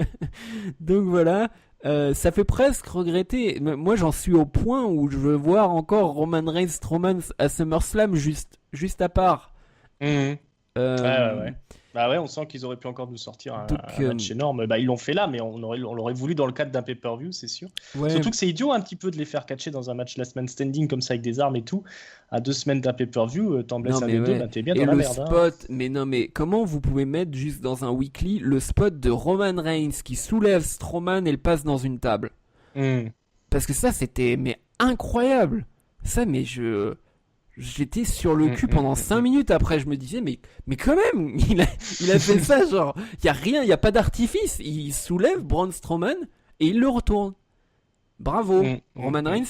donc voilà. Ça fait presque regretter. Moi, j'en suis au point où je veux voir encore Roman Reigns Strowman à SummerSlam juste à part. Mhm. Euh, Ouais. Bah ouais, on sent qu'ils auraient pu encore nous sortir donc, un match énorme. Bah, ils l'ont fait là, mais on l'aurait voulu dans le cadre d'un pay-per-view, c'est sûr. ouais, Surtout que c'est idiot un petit peu de les faire catcher dans un match last man standing comme ça avec des armes et tout. À 2 semaines d'un pay-per-view, t'en blesses non un mais des deux, ouais. bah t'es bien Et dans la le merde. Hein. spot, mais non mais comment vous pouvez mettre juste dans un weekly le spot de Roman Reigns qui soulève Strowman et le passe dans une table? Mhm. Parce que ça c'était mais incroyable. Ça mais j'étais sur le cul pendant 5 minutes après, je me disais mais quand même, il a fait ça genre il y a rien, il y a pas d'artifice, il soulève Braun Strowman et il le retourne. Bravo. Roman Reigns,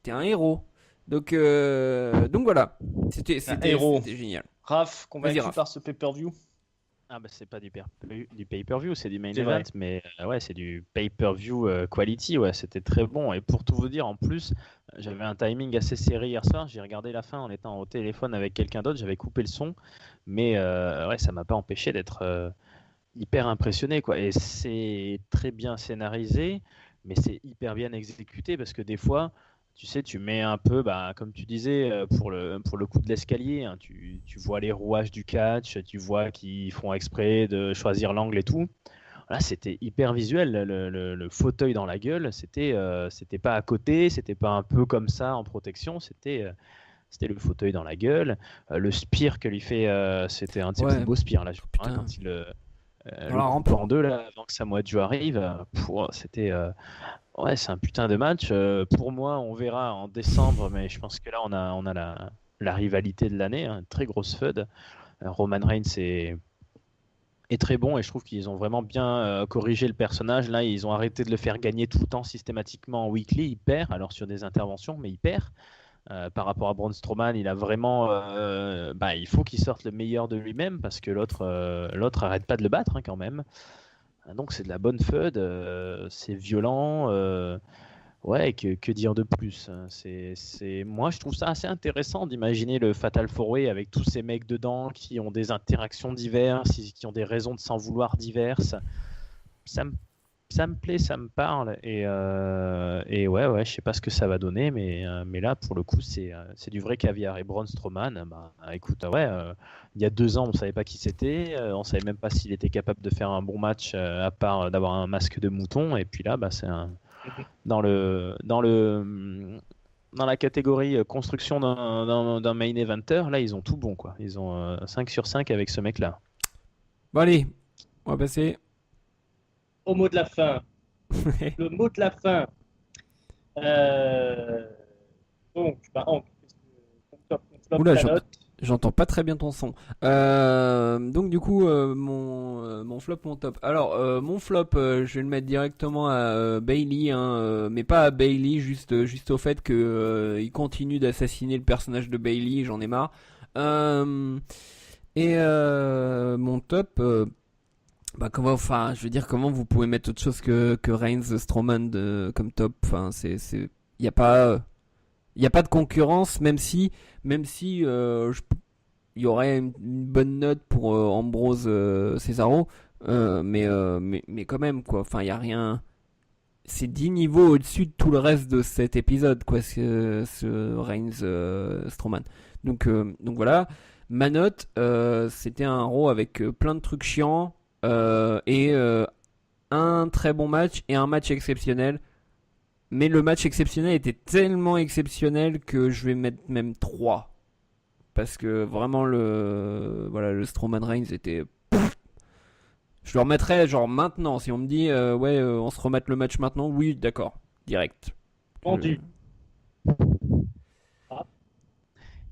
t'es un héros. Donc voilà, Un héros. c'était génial. Raph, convaincu Vas-y, Raph. par ce pay-per-view. Ah bah c'est pas du pay-per-view, c'est du main C'est event, vrai. mais ouais, c'est du pay-per-view quality, ouais, c'était très bon. Et pour tout vous dire, en plus, j'avais un timing assez serré hier soir, j'ai regardé la fin en étant au téléphone avec quelqu'un d'autre, j'avais coupé le son, mais ouais, ça m'a pas empêché d'être hyper impressionné, quoi. Et c'est très bien scénarisé, mais c'est hyper bien exécuté parce que des fois, tu sais, tu mets un peu, bah, comme tu disais, pour le coup de l'escalier, hein, tu vois les rouages du catch, tu vois qu'ils font exprès de choisir l'angle et tout. Là, c'était hyper visuel, le fauteuil dans la gueule, c'était pas à côté, c'était pas un peu comme ça en protection, c'était le fauteuil dans la gueule. Le spear que lui fait, c'était un de ses Ouais. plus beaux spears là, je crois, hein, Putain. quand il Dans le la coupe rampe. en deux là, avant que Samoa Joe arrive. C'était ouais, c'est un putain de match. Pour moi, on verra en décembre, mais je pense que là, on a la rivalité de l'année, hein, très grosse feud. Roman Reigns est très bon et je trouve qu'ils ont vraiment bien corrigé le personnage. Là, ils ont arrêté de le faire gagner tout le temps systématiquement en weekly. Il perd, alors sur des interventions, mais il perd. Par rapport à Braun Strowman, il a vraiment, bah, il faut qu'il sorte le meilleur de lui-même parce que l'autre arrête pas de le battre hein, quand même. Donc c'est de la bonne feud, c'est violent. Ouais, que dire de plus hein. Moi, je trouve ça assez intéressant d'imaginer le Fatal 4-Way avec tous ces mecs dedans qui ont des interactions diverses, qui ont des raisons de s'en vouloir diverses. Ça me, ça me plaît, ça me parle. Et ouais, je sais pas ce que ça va donner, mais là, pour le coup, c'est du vrai caviar. Et Braun Strowman, bah, écoute, ouais, il y a 2 ans, on savait pas qui c'était. On savait même pas s'il était capable de faire un bon match, à part d'avoir un masque de mouton. Et puis là, bah, dans la catégorie construction d'un main eventer, là, ils ont tout bon, quoi. Ils ont 5 sur 5 avec ce mec-là. Bon allez, on va passer. Au mot de la fin. Le mot de la fin. Euh, Donc, bah, Oula, ta note. j'entends pas très bien ton son. Donc du coup, mon flop, mon top. Alors, mon flop, je vais le mettre directement à Bailey, hein, mais pas à Bailey, juste au fait que il continue d'assassiner le personnage de Bailey, j'en ai marre. Mon top, bah enfin, je veux dire, comment vous pouvez mettre autre chose que Reigns, Strowman comme top. Enfin, y a pas, il n'y a pas de concurrence, même si il y aurait une bonne note pour Ambrose Cesaro, mais quand même, quoi. Enfin, il n'y a rien. C'est 10 niveaux au-dessus de tout le reste de cet épisode, quoi, ce Reigns Strowman. Donc voilà. Ma note, c'était un Raw avec plein de trucs chiants et un très bon match et un match exceptionnel. Mais le match exceptionnel était tellement exceptionnel que je vais mettre même 3. Parce que vraiment le Strowman Reigns était... Je le remettrais genre maintenant. Si on me dit on se remet le match maintenant, oui d'accord, direct. Vendu.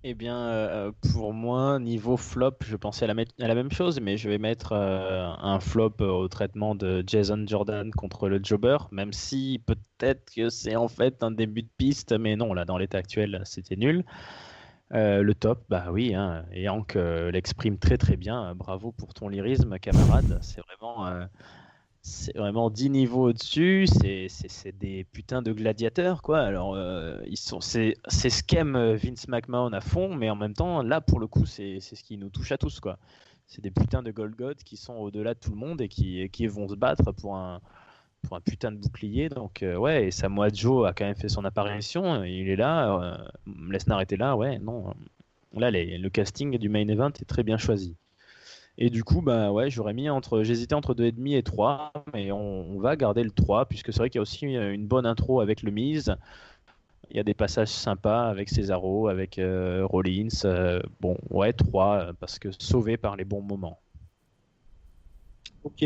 Eh bien, pour moi, niveau flop, je pensais à la même chose, mais je vais mettre un flop au traitement de Jason Jordan contre le Jobber, même si peut-être que c'est en fait un début de piste, mais non, là, dans l'état actuel, c'était nul. Le top, bah oui, hein, et Hank l'exprime très très bien. Bravo pour ton lyrisme, camarade. C'est vraiment 10 niveaux au-dessus. C'est des putains de gladiateurs, quoi. Alors, c'est ce qu'aime Vince McMahon à fond, mais en même temps, là, pour le coup, c'est ce qui nous touche à tous, quoi. C'est des putains de Golgoth qui sont au-delà de tout le monde et qui vont se battre pour un putain de bouclier. Donc, ouais, et Samoa Joe a quand même fait son apparition. Il est là. Lesnar était là, ouais, non. Là, le casting du main event est très bien choisi. Et du coup, bah ouais, j'hésitais entre 2,5 et 3, mais on va garder le 3, puisque c'est vrai qu'il y a aussi une bonne intro avec le Miz. Il y a des passages sympas avec Cesaro, avec Rollins. Bon, ouais, 3, parce que sauvé par les bons moments. Ok.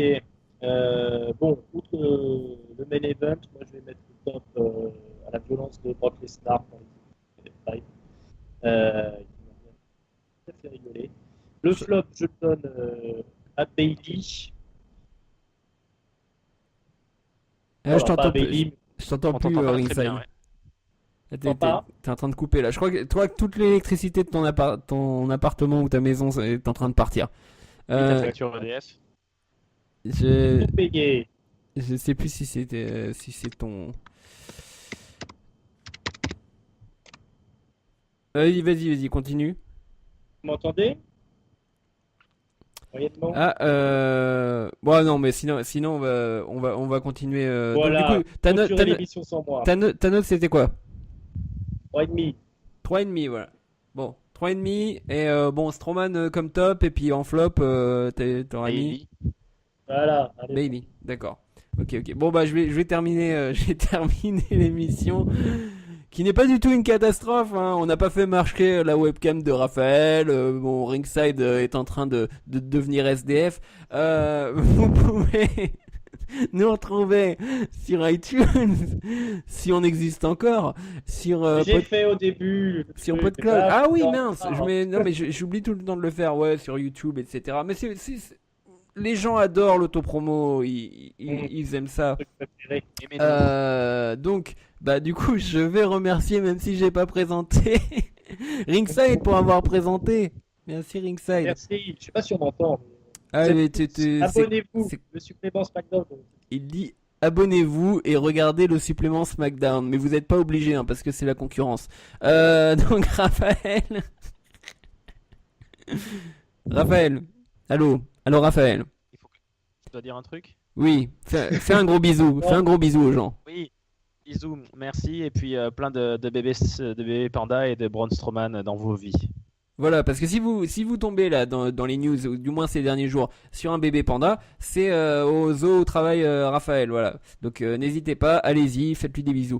Bon, outre le main event, moi je vais mettre le top à la violence de Brock Lesnar dans les five, qui m'a bien fait rigoler. Le flop, je le donne à Bailey. Je t'entends Bailey. je t'entends On plus, t'entend pas très Ringside. bien, ouais. T'es en train de couper là. Je crois que toi, toute l'électricité de ton appartement ou ta maison est en train de partir. Et ta facture EDF. Je Tout payé. je sais plus si c'est ton. Vas-y, continue. Vous m'entendez? Moyennement. Ah, bon, non, mais sinon on va continuer. Voilà. Donc, du coup, Clôturer l'émission sans moi. ta note, c'était quoi? 3,5. 3,5, voilà. Bon, 3,5. Et bon, Strowman comme top. Et puis en flop, t'auras mis Voilà. Allez. Bailey. D'accord. Ok. Bon, bah, je vais terminer, j'ai terminé l'émission. Qui n'est pas du tout une catastrophe, hein. On n'a pas fait marcher la webcam de Raphaël. Bon, Ringside est en train de devenir SDF. Vous pouvez nous retrouver sur iTunes, si on existe encore, sur J'ai fait au début. sur PodCloud. Ah oui, mince. Non, mais j'oublie tout le temps de le faire. Ouais, sur YouTube, etc. Mais les gens adorent l'autopromo. Ils aiment ça. Donc, bah du coup, je vais remercier, même si j'ai pas présenté, Ringside pour avoir présenté. Merci Ringside. Merci. Je sais pas si on m'entend. Ah, mais Abonnez-vous. Le supplément SmackDown. Il dit abonnez-vous et regardez le supplément SmackDown, mais vous n'êtes pas obligé, hein, parce que c'est la concurrence. Donc Raphaël. Allô Raphaël. Tu dois dire un truc? Oui, fais un gros bisou, fais un gros bisou aux gens. Oui, bisous, merci, et puis plein de bébés pandas et de Braun Strowman dans vos vies. Voilà, parce que si vous tombez là dans les news, ou du moins ces derniers jours, sur un bébé panda, c'est au zoo où travaille Raphaël, voilà. Donc n'hésitez pas, allez-y, faites-lui des bisous.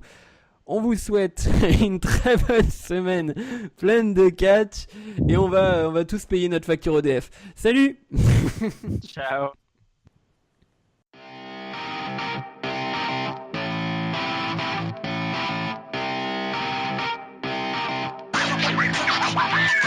On vous souhaite une très bonne semaine pleine de catch, et on va tous payer notre facture EDF. Salut. Ciao. Wow.